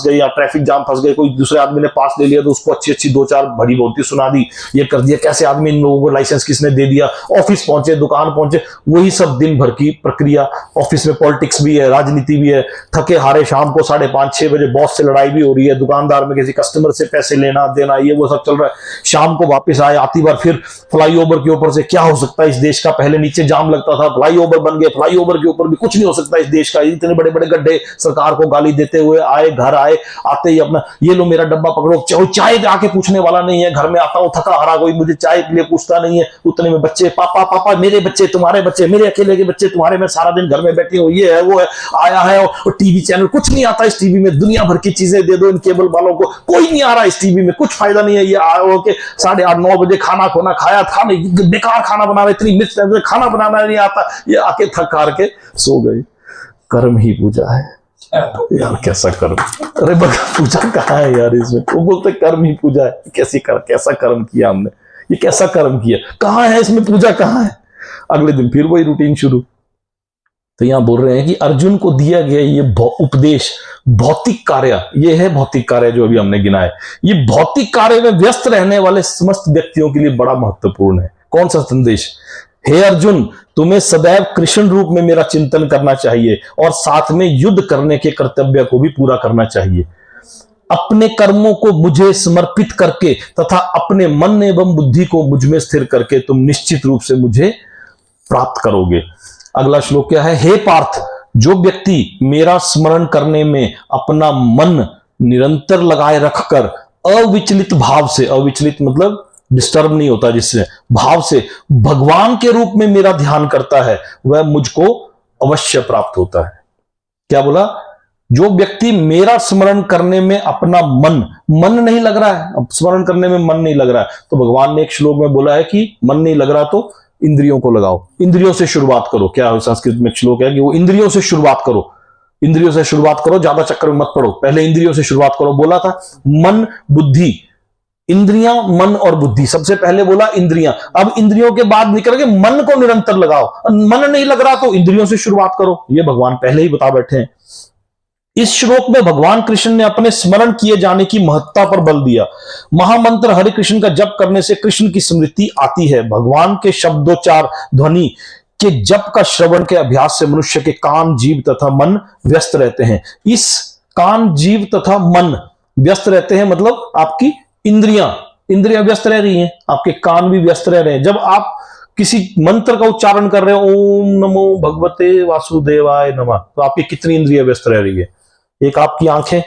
Speaker 1: गए या ट्रैफिक जाम फंस गए, कोई दूसरे आदमी ने पास ले लिया तो उसको अच्छी 2-4 भरी बोलती सुना दी, ये कर दिया, कैसे आदमी इन लोगों को लाइसेंस किसने दे दिया, ऑफिस पहुंचे, दुकान पहुंचे, वही सब दिन भर की प्रक्रिया। ऑफिस में पॉलिटिक्स भी है, राजनीति भी है, थके हारे शाम को 5:30-6 बजे बॉस से लड़ाई भी हो रही है, दुकानदार में किसी कस्टमर से पैसे लेना देना, ये वो सब चल रहा है। शाम को वापस आए, आती बार फिर फ्लाईओवर के ऊपर से क्या हो सकता है इस देश का, पहले नीचे जाम लगता था, फ्लाईओवर बन गए, फ्लाईओवर के ऊपर भी कुछ नहीं हो सकता इस देश का, इतने बड़े बड़े गड्ढे, सरकार को गाली देते हुए आए, घर आए, आते ही अपना ये लो मेरा डब्बा पकड़ो, चाय आके पूछने वाला नहीं है, घर में आता हूं थका हारा, कोई मुझे चाय के लिए पूछता नहीं है, उतने में बच्चे, पापा मेरे बच्चे, तुम्हारे बच्चे, मेरे अकेले के बच्चे तुम्हारे, मैं सारा दिन घर में बैठी हूँ, ये है वो है, आया है, और टीवी चैनल कुछ नहीं आता इस टीवी में, दुनिया भर की चीजें दे दो इन केबल वालों को, कोई नहीं आ रहा इस टीवी में, कुछ फायदा नहीं है, ये आए के 8:30-9 बजे खाना खोना खाया, खाने बेकार खाना बना रहे, इतनी मिर्च खाना बनाना नहीं आता, ये आके थक हार के सो गए। कर्म ही पूजा है यार, कैसा कर्म? अरे पूजा कहाँ है यार इसमें? वो बोलते कर्म ही पूजा है, कैसा कर्म किया हमने, ये कैसा कर्म किया, कहाँ है इसमें पूजा, कहाँ है? अगले दिन फिर वही रूटीन शुरू। तो यहां बोल रहे हैं कि अर्जुन को दिया गया ये उपदेश भौतिक कार्य, ये है भौतिक कार्य जो अभी हमने गिना है, ये भौतिक कार्य में व्यस्त रहने वाले समस्त व्यक्तियों के लिए बड़ा महत्वपूर्ण है। कौन सा संदेश? हे अर्जुन, तुम्हें सदैव कृष्ण रूप में मेरा चिंतन करना चाहिए और साथ में युद्ध करने के कर्तव्य को भी पूरा करना चाहिए। अपने कर्मों को मुझे समर्पित करके तथा अपने मन एवं बुद्धि को मुझ में स्थिर करके तुम निश्चित रूप से मुझे प्राप्त करोगे। अगला श्लोक क्या है? हे पार्थ, जो व्यक्ति मेरा स्मरण करने में अपना मन निरंतर लगाए रखकर अविचलित भाव से, अविचलित मतलब डिस्टर्ब नहीं होता, जिससे भाव से भगवान के रूप में मेरा ध्यान करता है, वह मुझको अवश्य प्राप्त होता है। क्या बोला? जो व्यक्ति मेरा स्मरण करने में अपना मन नहीं लग रहा है, अब स्मरण करने में मन नहीं लग रहा है, तो भगवान ने एक श्लोक में बोला है कि मन नहीं लग रहा तो इंद्रियों को लगाओ, इंद्रियों से शुरुआत करो। क्या संस्कृत में एक श्लोक है कि वो इंद्रियों से शुरुआत करो, इंद्रियों से शुरुआत करो, ज्यादा चक्कर में मत पड़ो, पहले इंद्रियों से शुरुआत करो। बोला था मन बुद्धि, इंद्रियां, मन और बुद्धि, सबसे पहले बोला इंद्रियां, अब इंद्रियों के बाद निकल के मन को निरंतर लगाओ, मन नहीं लग रहा तो इंद्रियों से शुरुआत करो, ये भगवान पहले ही बता बैठे हैं। इस श्लोक में भगवान कृष्ण ने अपने स्मरण किए जाने की महत्ता पर बल दिया। महामंत्र हरे कृष्ण का जप करने से कृष्ण की स्मृति आती है। भगवान के शब्दोच्चार ध्वनि के जप का श्रवण के अभ्यास से मनुष्य के कान, जीव तथा मन व्यस्त रहते हैं। इस कान, जीव तथा मन व्यस्त रहते हैं मतलब आपकी इंद्रियां व्यस्त रह रही हैं, आपके कान भी व्यस्त रह रहे हैं। जब आप किसी मंत्र का उच्चारण कर रहे हो, ओम नमो भगवते वासुदेवाय नमः, तो आपकी कितनी इंद्रियां व्यस्त रह रही है? एक आपकी आंखें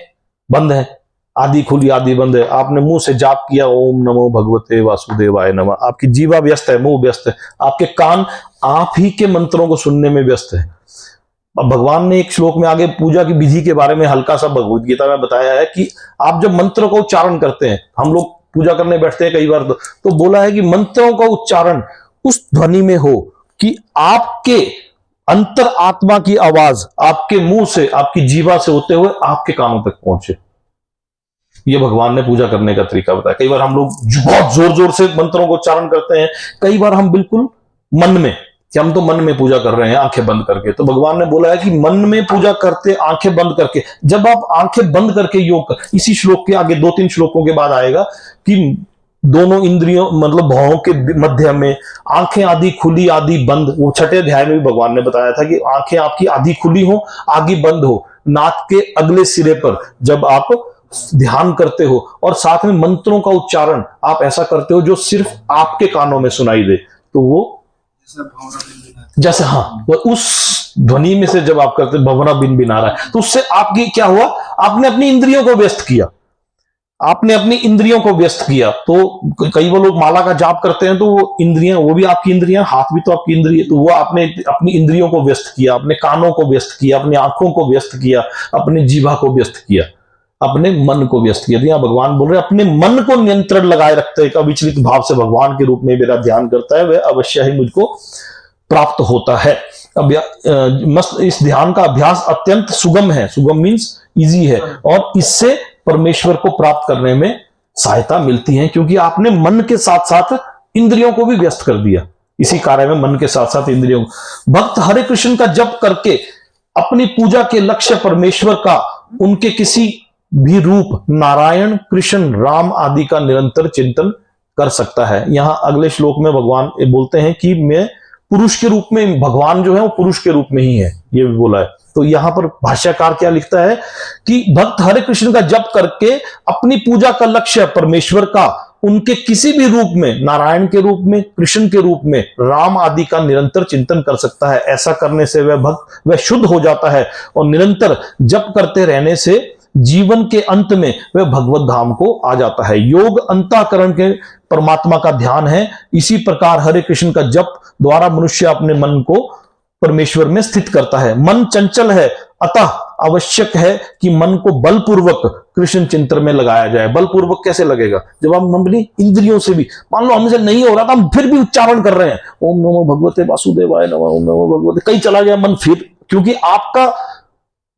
Speaker 1: बंद है, आधी खुली आधी बंद है। आपने मुंह से जाप किया ओम नमो भगवते वासुदेवाय नमः, आपकी जीवा व्यस्त है, मुंह व्यस्त है। आपके कान आप ही के मंत्रों को सुनने में व्यस्त है। अब भगवान ने एक श्लोक में आगे पूजा की विधि के बारे में हल्का सा भगवद गीता में बताया है कि आप जब मंत्र का उच्चारण करते हैं, हम लोग पूजा करने बैठते हैं कई बार, तो बोला है कि मंत्रों का उच्चारण उस ध्वनि में हो कि आपके अंतर आत्मा की आवाज आपके मुंह से, आपकी जीवा से होते हुए आपके कानों तक पहुंचे। ये भगवान ने पूजा करने का तरीका बताया। कई बार हम लोग बहुत जोर जोर से मंत्रों को उच्चारण करते हैं, कई बार हम बिल्कुल मन में, कि हम तो मन में पूजा कर रहे हैं आंखें बंद करके। तो भगवान ने बोला है कि मन में पूजा करते आंखें बंद करके, जब आप आंखें बंद करके योग कर, इसी श्लोक के आगे 2-3 श्लोकों के बाद आएगा कि दोनों इंद्रियों मतलब भावों के मध्य में आंखें आधी खुली आधी बंद। वो 6ठे अध्याय में भी भगवान ने बताया था कि आंखें आपकी आधी खुली हो आधी बंद हो, नाक के अगले सिरे पर जब आप ध्यान करते हो, और साथ में मंत्रों का उच्चारण आप ऐसा करते हो जो सिर्फ आपके कानों में सुनाई दे, तो वो जैसे वो उस ध्वनि में से जब आप करते भंवरा बिन बिना रहा है, तो उससे आपकी क्या हुआ, आपने अपनी इंद्रियों को व्यस्त किया, आपने अपनी इंद्रियों को व्यस्त किया। तो कई वो लोग माला का जाप करते हैं, तो वो इंद्रियां, वो भी आपकी इंद्रियां, हाथ भी तो आपकी इंद्रिय, तो वो आपने अपनी इंद्रियों को व्यस्त किया, अपने कानों को व्यस्त किया, अपनी आंखों को व्यस्त किया, अपने जीवा को व्यस्त किया, अपने मन को व्यस्त किया। तो यहाँ भगवान बोल रहे अपने मन को नियंत्रण लगाए रखते हैं, अविचलित भाव से भगवान के रूप में मेरा ध्यान करता है, वह अवश्य ही मुझको प्राप्त होता है। मस्त इस ध्यान का अभ्यास अत्यंत सुगम है, सुगम मीन्स इजी है, और इससे परमेश्वर को प्राप्त करने में सहायता मिलती है, क्योंकि आपने मन के साथ साथ इंद्रियों को भी व्यस्त कर दिया। इसी कार्य में मन के साथ साथ इंद्रियों को, भक्त हरे कृष्ण का जप करके अपनी पूजा के लक्ष्य परमेश्वर का, उनके किसी भी रूप नारायण, कृष्ण, राम आदि का निरंतर चिंतन कर सकता है। यहां अगले श्लोक में भगवान बोलते हैं कि मैं पुरुष के रूप में, भगवान जो है वो पुरुष के रूप में ही है, ये भी बोला है। तो यहां पर भाष्यकार क्या लिखता है कि भक्त हरे कृष्ण का जप करके अपनी पूजा का लक्ष्य परमेश्वर का, उनके किसी भी रूप में, नारायण के रूप में, कृष्ण के रूप में, राम आदि का निरंतर चिंतन कर सकता है। ऐसा करने से वह शुद्ध हो जाता है, और निरंतर जप करते रहने से जीवन के अंत में वह भगवत धाम को आ जाता है। योग अंतःकरण के परमात्मा का ध्यान है। इसी प्रकार हरे कृष्ण का जप द्वारा मनुष्य अपने मन को परमेश्वर में स्थित करता है। मन चंचल है, अतः आवश्यक है कि मन को बलपूर्वक कृष्ण चिंतन में लगाया जाए। बलपूर्वक कैसे लगेगा? जब हम अपनी इंद्रियों से भी, मान लो हमसे नहीं हो रहा था, हम फिर भी उच्चारण कर रहे हैं ओम नमो भगवते वासुदेवाय नमः, ओम नमो भगवते, कहीं चला गया मन फिर, क्योंकि आपका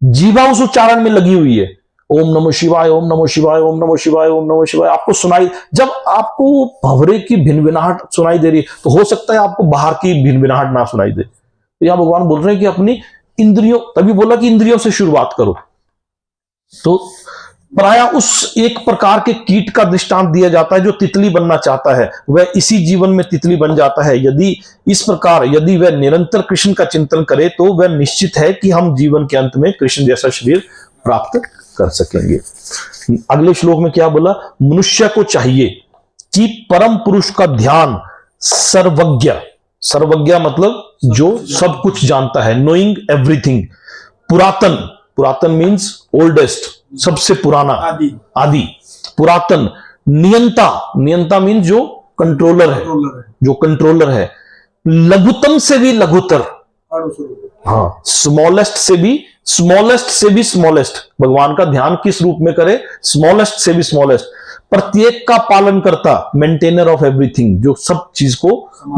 Speaker 1: जीवा उस उच्चारण में लगी हुई है। ओम नमो शिवाय, ओम नमो शिवाय, ओम नमो शिवाय, ओम नमो शिवाय आपको सुनाई, जब आपको भंवरे की भिनभिनाहट सुनाई दे रही है, तो हो सकता है आपको बाहर की भिनभिनाहट ना सुनाई दे। तो यहां भगवान बोल रहे हैं कि अपनी इंद्रियों, तभी बोला कि इंद्रियों से शुरुआत करो। तो प्राय उस एक प्रकार के कीट का दृष्टांत दिया जाता है जो तितली बनना चाहता है, वह इसी जीवन में तितली बन जाता है। यदि इस प्रकार यदि वह निरंतर कृष्ण का चिंतन करे, तो वह निश्चित है कि हम जीवन के अंत में कृष्ण जैसा शरीर प्राप्त कर सकेंगे। अगले श्लोक में क्या बोला? मनुष्य को चाहिए कि परम पुरुष का ध्यान सर्वज्ञ, सर्वज्ञ मतलब जो सब कुछ जानता है, नोइंग एवरीथिंग, पुरातन, पुरातन मीन्स ओल्डेस्ट, सबसे पुराना, आदि, पुरातन, नियंता, नियंता मीन्स जो कंट्रोलर है, जो कंट्रोलर है, लघुतम से भी लघुतर, हाँ, स्मॉलेस्ट से भी स्मॉलेस्ट। भगवान का ध्यान किस रूप में करे? स्मॉलेस्ट से भी स्मॉलेस्ट, प्रत्येक का पालन करता, मेंटेनर ऑफ एवरीथिंग, जो सब चीज को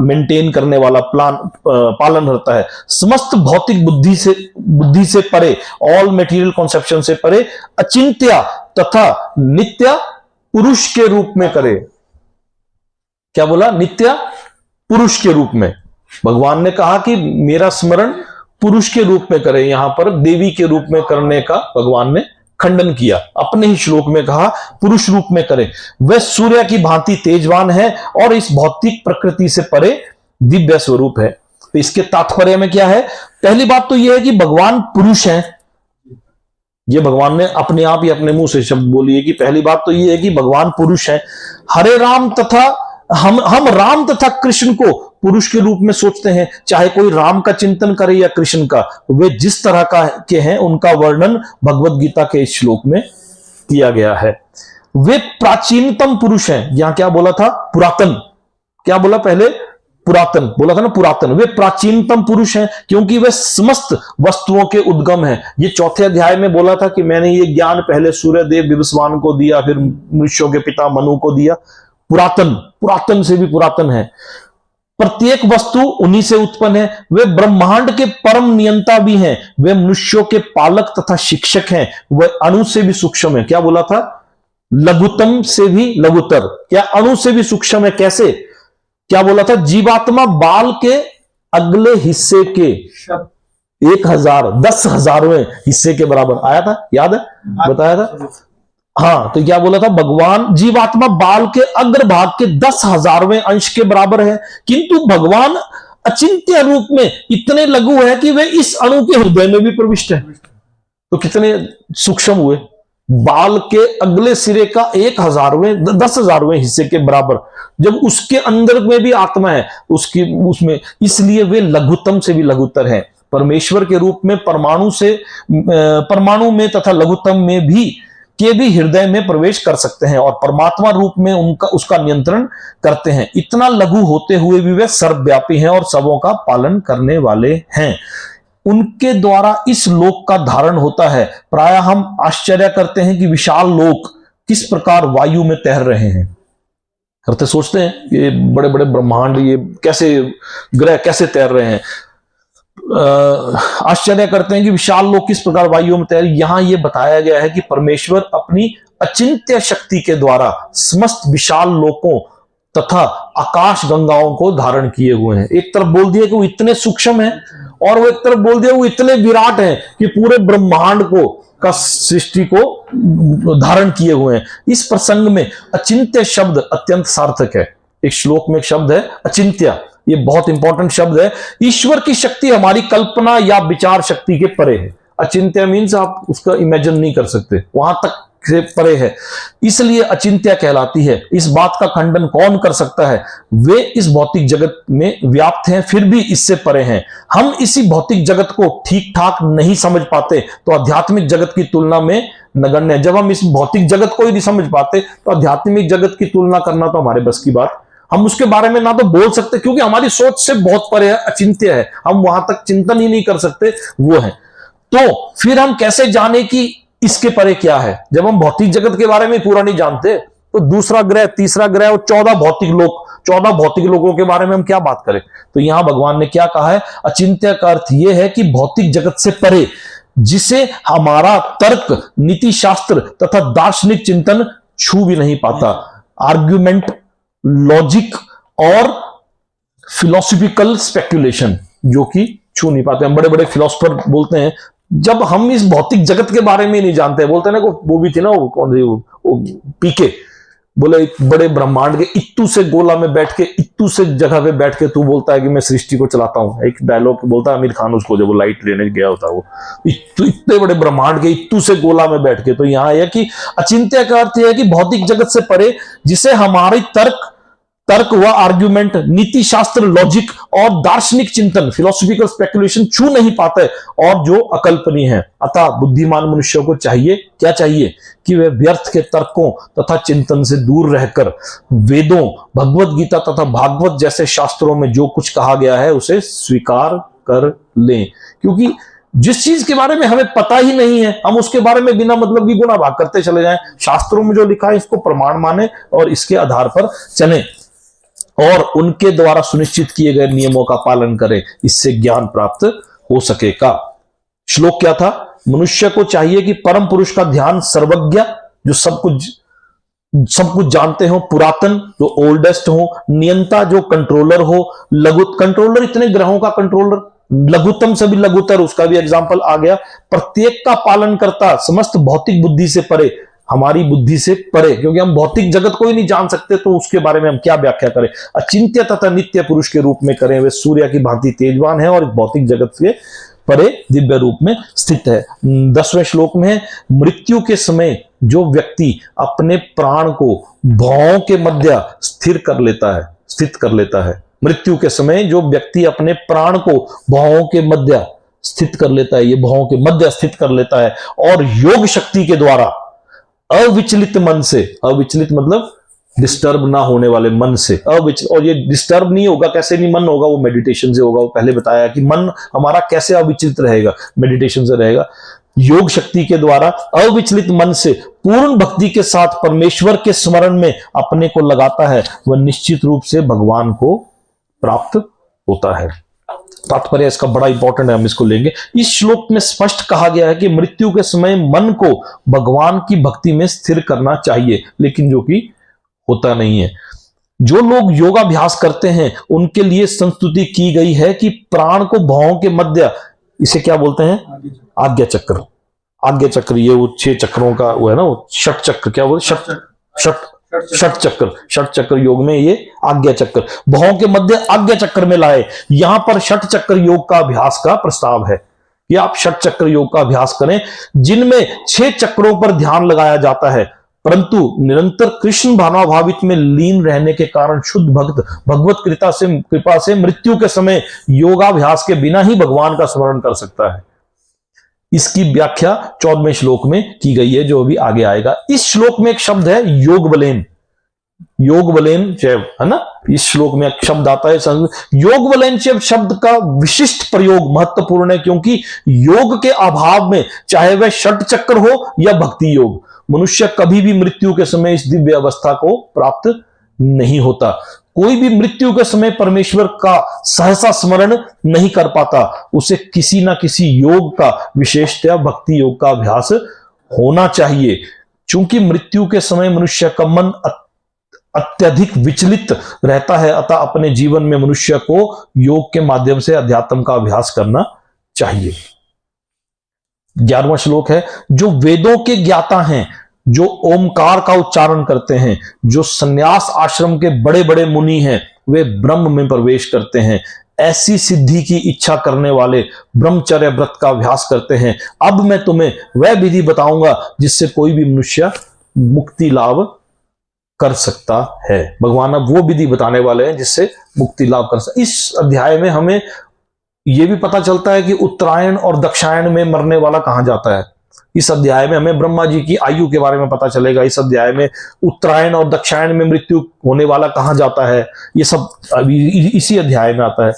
Speaker 1: मेंटेन करने वाला, पालन करता है, समस्त भौतिक बुद्धि से परे, ऑल मटेरियल कॉन्सेप्शन से परे, अचिंत्य तथा नित्य पुरुष के रूप में करे। क्या बोला? नित्य पुरुष के रूप में। भगवान ने कहा कि मेरा स्मरण पुरुष के रूप में करे, यहां पर देवी के रूप में करने का भगवान ने खंडन किया। अपने ही श्लोक में कहा पुरुष रूप में करे। वह सूर्य की भांति तेजवान है और इस भौतिक प्रकृति से परे दिव्य स्वरूप है। तो इसके तात्पर्य में क्या है? पहली बात तो यह है कि भगवान पुरुष हैं। ये भगवान ने अपने आप ही अपने मुंह से शब्द बोली है कि पहली बात तो यह है कि भगवान पुरुष है। हरे राम तथा हम राम तथा कृष्ण को पुरुष के रूप में सोचते हैं। चाहे कोई राम का चिंतन करे या कृष्ण का, वे जिस तरह का के हैं उनका वर्णन भगवत गीता के इस श्लोक में किया गया है। वे प्राचीनतम पुरुष हैं। यहां क्या बोला था? पुरातन। क्या बोला पहले? पुरातन बोला था ना, पुरातन। वे प्राचीनतम पुरुष हैं क्योंकि वे समस्त वस्तुओं के उद्गम हैं। ये चौथे अध्याय में बोला था कि मैंने ये ज्ञान पहले सूर्यदेव विवस्वान को दिया, फिर मनुष्यों के पिता मनु को दिया। पुरातन, पुरातन से भी पुरातन है। प्रत्येक वस्तु उन्हीं से उत्पन्न है। वे ब्रह्मांड के परम नियंता भी हैं। वे मनुष्यों के पालक तथा शिक्षक हैं। वे अणु से भी सूक्ष्म है। क्या बोला था? लघुतम से भी लघुतर। क्या अणु से भी सूक्ष्म है? कैसे? क्या बोला था? जीवात्मा बाल के अगले हिस्से के 10,000वें हिस्से के बराबर। आया था, याद है? बताया था। हाँ, तो क्या बोला था? भगवान जीवात्मा बाल के अग्रभाग के 10,000वें अंश के बराबर है, किंतु भगवान अचिंत्य रूप में इतने लघु है कि वे इस अणु के हृदय में भी प्रविष्ट है। तो कितने सूक्ष्म हुए? बाल के अगले सिरे का 10,000वें हिस्से के बराबर, जब उसके अंदर में भी आत्मा है उसमें, इसलिए वे लघुतम से भी लघुतर है। परमेश्वर के रूप में परमाणु में तथा लघुतम में भी हृदय में प्रवेश कर सकते हैं और परमात्मा रूप में उसका नियंत्रण करते हैं। इतना लघु होते हुए भी वे सर्वव्यापी हैं और सबों का पालन करने वाले हैं। उनके द्वारा इस लोक का धारण होता है। प्राय हम आश्चर्य करते हैं कि विशाल लोक किस प्रकार वायु में तैर रहे हैं। करते सोचते हैं ये बड़े बड़े ब्रह्मांड, ये कैसे ग्रह कैसे तैर रहे हैं। आश्चर्य करते हैं कि विशाल लोक किस प्रकार वायु में तैर। यहां यह बताया गया है कि परमेश्वर अपनी अचिंत्य शक्ति के द्वारा समस्त विशाल लोकों तथा आकाश गंगाओं को धारण किए हुए हैं। एक तरफ बोल दिया कि वो इतने सूक्ष्म हैं और वो एक तरफ बोल दिया वो इतने विराट हैं कि पूरे ब्रह्मांड का सृष्टि को धारण किए हुए हैं। इस प्रसंग में अचिंत्य शब्द अत्यंत सार्थक है। एक श्लोक में एक शब्द है अचिंत्य, ये बहुत इंपॉर्टेंट शब्द है। ईश्वर की शक्ति हमारी कल्पना या विचार शक्ति के परे है। अचिंत्य मीन्स आप उसका इमेजिन नहीं कर सकते, वहां तक से परे है, इसलिए अचिंत्य कहलाती है। इस बात का खंडन कौन कर सकता है? वे इस भौतिक जगत में व्याप्त हैं फिर भी इससे परे हैं। हम इसी भौतिक जगत को ठीक ठाक नहीं समझ पाते तो आध्यात्मिक जगत की तुलना में नगण्य। जब हम इस भौतिक जगत को ही नहीं समझ पाते तो आध्यात्मिक जगत की तुलना करना तो हमारे बस की बात, हम उसके बारे में ना तो बोल सकते क्योंकि हमारी सोच से बहुत परे है, अचिंत्य है, हम वहां तक चिंतन ही नहीं कर सकते, वो है। तो फिर हम कैसे जाने कि इसके परे क्या है? जब हम भौतिक जगत के बारे में पूरा नहीं जानते तो दूसरा ग्रह, तीसरा ग्रह और 14 भौतिक लोगों के बारे में हम क्या बात करें? तो यहां भगवान ने क्या कहा है? अचिंत्य का अर्थ यह है कि भौतिक जगत से परे, जिसे हमारा तर्क, नीति शास्त्र तथा दार्शनिक चिंतन छू भी नहीं पाता। आर्ग्यूमेंट, लॉजिक और फिलोसॉफिकल स्पेक्युलेशन जो कि छू नहीं पाते। हम बड़े बड़े फिलोसफर बोलते हैं, जब हम इस भौतिक जगत के बारे में नहीं जानते, बोलते हैं ना, वो भी थी ना, वो कौन सी, वो पीके बोले बड़े ब्रह्मांड के इत्तू से गोला में बैठ के, इत्तू से जगह पे बैठ के तू बोलता है कि मैं सृष्टि को चलाता हूं। एक डायलॉग बोलता है आमिर खान उसको, जब वो लाइट लेने गया होता है, वो इतने बड़े ब्रह्मांड के इत्तू से गोला में बैठ के। तो यहां यह कि अचिंत्य का अर्थ यह है कि भौतिक जगत से परे, जिसे हमारी तर्क व आर्ग्यूमेंट, नीति शास्त्र, लॉजिक और दार्शनिक चिंतन, फिलोसॉफिकल स्पेकुलेशन छू नहीं पाते और जो अकल्पनीय है। अतः बुद्धिमान मनुष्यों को चाहिए, क्या चाहिए? कि वे व्यर्थ के तर्कों तथा चिंतन से दूर रहकर वेदों, भगवत गीता तथा भागवत जैसे शास्त्रों में जो कुछ कहा गया है उसे स्वीकार कर लें। क्योंकि जिस चीज के बारे में हमें पता ही नहीं है, हम उसके बारे में बिना मतलब की गुना भाग करते चले जाएं। शास्त्रों में जो लिखा है इसको प्रमाण माने और इसके आधार पर चलें और उनके द्वारा सुनिश्चित किए गए नियमों का पालन करें। इससे ज्ञान प्राप्त हो सकेगा। श्लोक क्या था? मनुष्य को चाहिए कि परम पुरुष का ध्यान, सर्वज्ञ जो सब कुछ जानते हो, पुरातन जो ओल्डेस्ट हो, नियंता जो कंट्रोलर हो, लघु कंट्रोलर इतने ग्रहों का कंट्रोलर, लघुत्तम से भी लघुतर, उसका भी एग्जाम्पल आ गया। प्रत्येक का पालन करता, समस्त भौतिक बुद्धि से परे, हमारी बुद्धि से परे, क्योंकि हम भौतिक जगत को ही नहीं जान सकते तो उसके बारे में हम क्या व्याख्या करें। अचिंत्य तथा नित्य पुरुष के रूप में करें, वे सूर्य की भांति तेजवान है और भौतिक जगत से परे दिव्य रूप में स्थित है। 10वें श्लोक में, मृत्यु के समय जो व्यक्ति अपने प्राण को भौं के मध्य स्थिर कर लेता है, स्थित कर लेता है, मृत्यु के समय जो व्यक्ति अपने प्राण को भौं के मध्य स्थित कर लेता है, ये भौं के मध्य स्थित कर लेता है और योग शक्ति के द्वारा अविचलित मन से, अविचलित मतलब डिस्टर्ब ना होने वाले मन से, अविचलित, और ये डिस्टर्ब नहीं होगा, कैसे नहीं मन होगा, वो मेडिटेशन से होगा। वो पहले बताया कि मन हमारा कैसे अविचलित रहेगा, मेडिटेशन से रहेगा। योग शक्ति के द्वारा अविचलित मन से पूर्ण भक्ति के साथ परमेश्वर के स्मरण में अपने को लगाता है, वह निश्चित रूप से भगवान को प्राप्त होता है। तात्पर्य इसका बड़ा इंपॉर्टेंट है, हम इसको लेंगे। इस श्लोक में स्पष्ट कहा गया है कि मृत्यु के समय मन को भगवान की भक्ति में स्थिर करना चाहिए, लेकिन जो कि होता नहीं है। जो लोग योगाभ्यास करते हैं उनके लिए संस्तुति की गई है कि प्राण को भौं के मध्य, इसे क्या बोलते हैं, आज्ञा चक्र, आज्ञा चक्र, ये वो 6 चक्रों का वो है ना, वो षट चक्र, क्या बोलते, षट चक्र योग में ये आज्ञा चक्र, भौं के मध्य आज्ञा चक्र में लाए। यहां पर षट चक्र योग का अभ्यास का प्रस्ताव है कि आप षट चक्र योग का अभ्यास करें, जिनमें 6 चक्रों पर ध्यान लगाया जाता है, परंतु निरंतर कृष्ण भावनाभावित में लीन रहने के कारण शुद्ध भक्त भगवत कृपा से मृत्यु के समय योगाभ्यास के बिना ही भगवान का स्मरण कर सकता है। इसकी व्याख्या 14वें श्लोक में की गई है, जो अभी आगे आएगा। इस श्लोक में एक शब्द है योग बलेन, योग बलेन चैव, है ना, इस श्लोक में एक शब्द आता है योग बलेन चैव। शब्द का विशिष्ट प्रयोग महत्वपूर्ण है, क्योंकि योग के अभाव में, चाहे वह षट चक्र हो या भक्ति योग, मनुष्य कभी भी मृत्यु के समय इस दिव्य अवस्था को प्राप्त नहीं होता। कोई भी मृत्यु के समय परमेश्वर का सहसा स्मरण नहीं कर पाता, उसे किसी ना किसी योग का, विशेषतया भक्ति योग का अभ्यास होना चाहिए। चूंकि मृत्यु के समय मनुष्य का मन अत्यधिक विचलित रहता है, अतः अपने जीवन में मनुष्य को योग के माध्यम से अध्यात्म का अभ्यास करना चाहिए। 11वां श्लोक है, जो वेदों के ज्ञाता हैं, जो ओमकार का उच्चारण करते हैं, जो संन्यास आश्रम के बड़े बड़े मुनि हैं, वे ब्रह्म में प्रवेश करते हैं। ऐसी सिद्धि की इच्छा करने वाले ब्रह्मचर्य व्रत का अभ्यास करते हैं। अब मैं तुम्हें वह विधि बताऊंगा जिससे कोई भी मनुष्य मुक्ति लाभ कर सकता है। भगवान अब वो विधि बताने वाले हैं जिससे मुक्ति लाभ कर सकता। इस अध्याय में हमें यह भी पता चलता है कि उत्तरायण और दक्षिणायन में मरने वाला कहां जाता है। इस अध्याय में हमें ब्रह्मा जी की आयु के बारे में पता चलेगा। इस अध्याय में उत्तरायण और दक्षिणायन में मृत्यु होने वाला कहां जाता है, ये सब इसी अध्याय में आता है।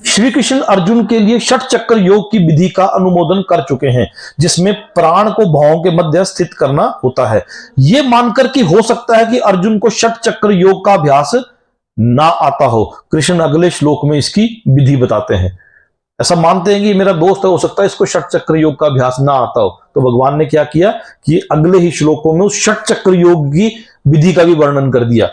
Speaker 1: श्री कृष्ण अर्जुन के लिए षट चक्र योग की विधि का अनुमोदन कर चुके हैं, जिसमें प्राण को भौं के मध्य स्थित करना होता है। यह मानकर कि हो सकता है कि अर्जुन को षट चक्र योग का अभ्यास ना आता हो, कृष्ण अगले श्लोक में इसकी विधि बताते हैं। ऐसा मानते हैं कि मेरा दोस्त है, हो सकता है इसको षट चक्र योग का अभ्यास ना आता हो, तो भगवान ने क्या किया कि अगले ही श्लोकों में उस षट चक्र योग की विधि का भी वर्णन कर दिया।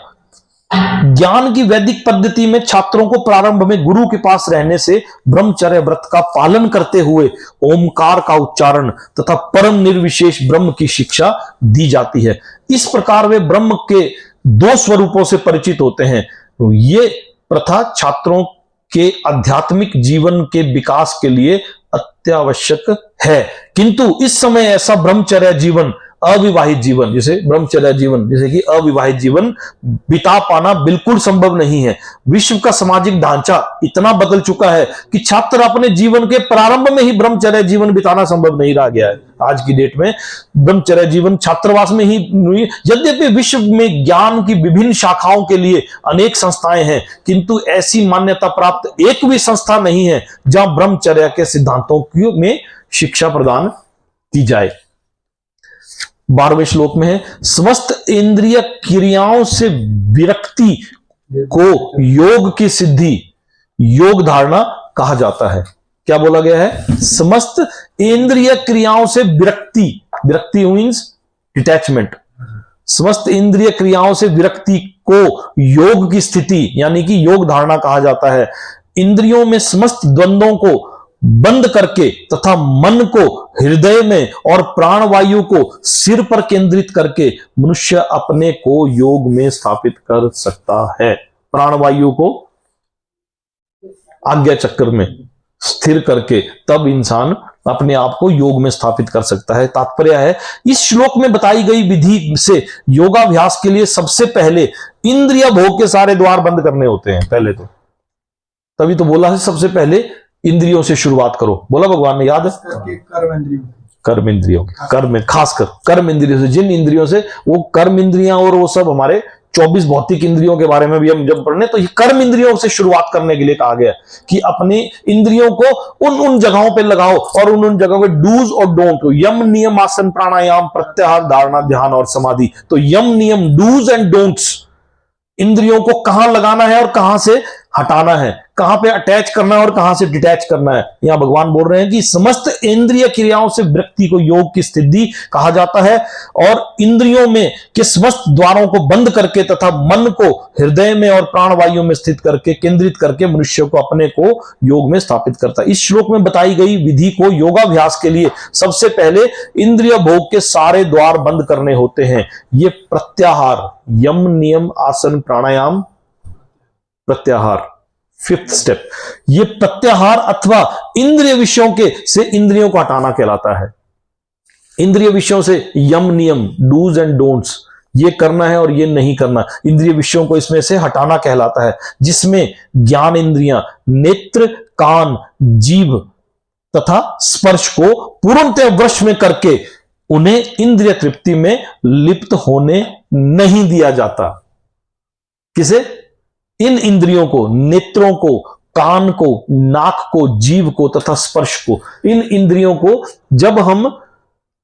Speaker 1: ज्ञान की वैदिक पद्धति में छात्रों को प्रारंभ में गुरु के पास रहने से ब्रह्मचर्य व्रत का पालन करते हुए ओमकार का उच्चारण तथा परम निर्विशेष ब्रह्म की शिक्षा दी जाती है। इस प्रकार वे ब्रह्म के 2 स्वरूपों से परिचित होते हैं। ये प्रथा छात्रों के आध्यात्मिक जीवन के विकास के लिए अत्यावश्यक है, किंतु इस समय ऐसा ब्रह्मचर्य जीवन, अविवाहित जीवन, जैसे कि अविवाहित जीवन बिता पाना बिल्कुल संभव नहीं है। विश्व का सामाजिक ढांचा इतना बदल चुका है कि छात्र अपने जीवन के प्रारंभ में ही ब्रह्मचर्य जीवन बिताना संभव नहीं रह गया है। आज की डेट में ब्रह्मचर्य जीवन छात्रावास में ही, यद्यपि विश्व में ज्ञान की विभिन्न शाखाओं के लिए अनेक संस्थाएं हैं, किंतु ऐसी मान्यता प्राप्त एक भी संस्था नहीं है जहां ब्रह्मचर्य के सिद्धांतों में शिक्षा प्रदान की जाए। 12वें श्लोक में है, समस्त इंद्रिय क्रियाओं से विरक्ति को योग की सिद्धि, योग धारणा कहा जाता है। क्या बोला गया है? समस्त इंद्रिय क्रियाओं से विरक्ति, विरक्ति मीन्स डिटैचमेंट, समस्त इंद्रिय क्रियाओं से विरक्ति को योग की स्थिति यानी कि योग धारणा कहा जाता है। इंद्रियों में समस्त द्वंद्वों को बंद करके तथा मन को हृदय में और प्राणवायु को सिर पर केंद्रित करके मनुष्य अपने को योग में स्थापित कर सकता है। प्राणवायु को आज्ञा चक्र में स्थिर करके तब इंसान अपने आप को योग में स्थापित कर सकता है। तात्पर्य है इस श्लोक में बताई गई विधि से योगाभ्यास के लिए सबसे पहले इंद्रिय भोग के सारे द्वार बंद करने होते हैं। पहले तो तभी तो बोला है सबसे पहले इंद्रियों से शुरुआत करो, बोला भगवान ने, याद है? कर्म इंद्रियों, कर्म खासकर कर्म इंद्रियों से, जिन इंद्रियों से, वो कर्म इंद्रियां और वो सब हमारे 24 भौतिक इंद्रियों के बारे में भी हम जब पढ़ने तो ये कर्म इंद्रियों से शुरुआत करने के लिए कहा गया कि अपने इंद्रियों को उन जगहों पे लगाओ और उन जगहों पे डूज और डोंट, यम नियम आसन प्राणायाम प्रत्याहार धारणा ध्यान और समाधि। तो यम नियम डूज एंड डोंट्स, इंद्रियों को कहां लगाना है और कहां से हटाना है, कहां पे अटैच करना है और कहां से डिटैच करना है। यहां भगवान बोल रहे हैं कि समस्त इंद्रिय क्रियाओं से व्यक्ति को योग की स्थिति कहा जाता है और इंद्रियों में के समस्त द्वारों को बंद करके तथा मन को हृदय में और प्राणवायु में स्थित करके केंद्रित करके मनुष्य को अपने को योग में स्थापित करता है। इस श्लोक में बताई गई विधि को योगाभ्यास के लिए सबसे पहले इंद्रिय भोग के सारे द्वार बंद करने होते हैं। ये प्रत्याहार, यम नियम आसन प्राणायाम प्रत्याहार, 5th स्टेप, ये प्रत्याहार अथवा इंद्रिय विषयों के से इंद्रियों को हटाना कहलाता है। इंद्रिय विषयों से यम नियम डूज एंड डोंट्स, ये करना है और ये नहीं करना, इंद्रिय विषयों को इसमें से हटाना कहलाता है, जिसमें ज्ञान इंद्रियां नेत्र कान जीभ तथा स्पर्श को पूर्णतः वश में करके उन्हें इंद्रिय तृप्ति में लिप्त होने नहीं दिया जाता। किसे? इन इंद्रियों को, नेत्रों को, कान को, नाक को, जीभ को तथा स्पर्श को, इन इंद्रियों को जब हम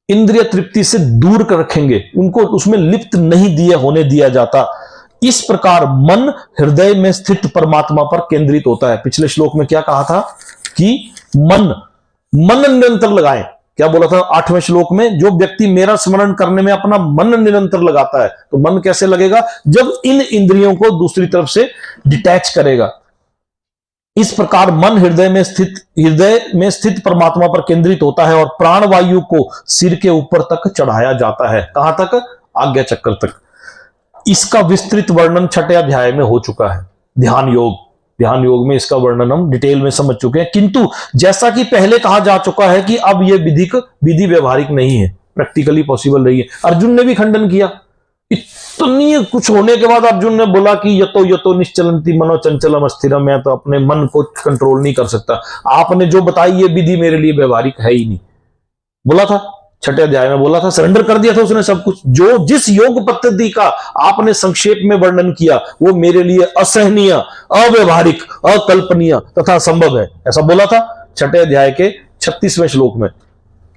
Speaker 1: इंद्रिय तृप्ति से दूर कर रखेंगे, उनको उसमें लिप्त नहीं होने दिया जाता। इस प्रकार मन हृदय में स्थित परमात्मा पर केंद्रित होता है। पिछले श्लोक में क्या कहा था कि मन निरंतर लगाएं। क्या बोला था 8वें श्लोक में? जो व्यक्ति मेरा स्मरण करने में अपना मन निरंतर लगाता है, तो मन कैसे लगेगा? जब इन इंद्रियों को दूसरी तरफ से डिटैच करेगा। इस प्रकार मन हृदय में स्थित परमात्मा पर केंद्रित होता है और प्राणवायु को सिर के ऊपर तक चढ़ाया जाता है। कहां तक? आज्ञा चक्र तक। इसका विस्तृत वर्णन 6ठे अध्याय में हो चुका है। ध्यान योग में इसका वर्णन हम डिटेल में समझ चुके हैं, किंतु जैसा कि पहले कहा जा चुका है कि अब यह विधि व्यवहारिक नहीं है, प्रैक्टिकली पॉसिबल नहीं है। अर्जुन ने भी खंडन किया। इतनी कुछ होने के बाद अर्जुन ने बोला कि यतो निश्चलंती मनो चंचलम अस्थिरम, मैं तो अपने मन को कंट्रोल नहीं कर सकता। आपने जो बताई ये विधि मेरे लिए व्यवहारिक है ही नहीं, बोला था 6ठे अध्याय में, बोला था, सरेंडर कर दिया था उसने सब कुछ। जो जिस योग पद्धति का आपने संक्षेप में वर्णन किया वो मेरे लिए असहनीय, अव्यवहारिक, अकल्पनीय तथा असंभव है, ऐसा बोला था 6ठे अध्याय के 36वें श्लोक में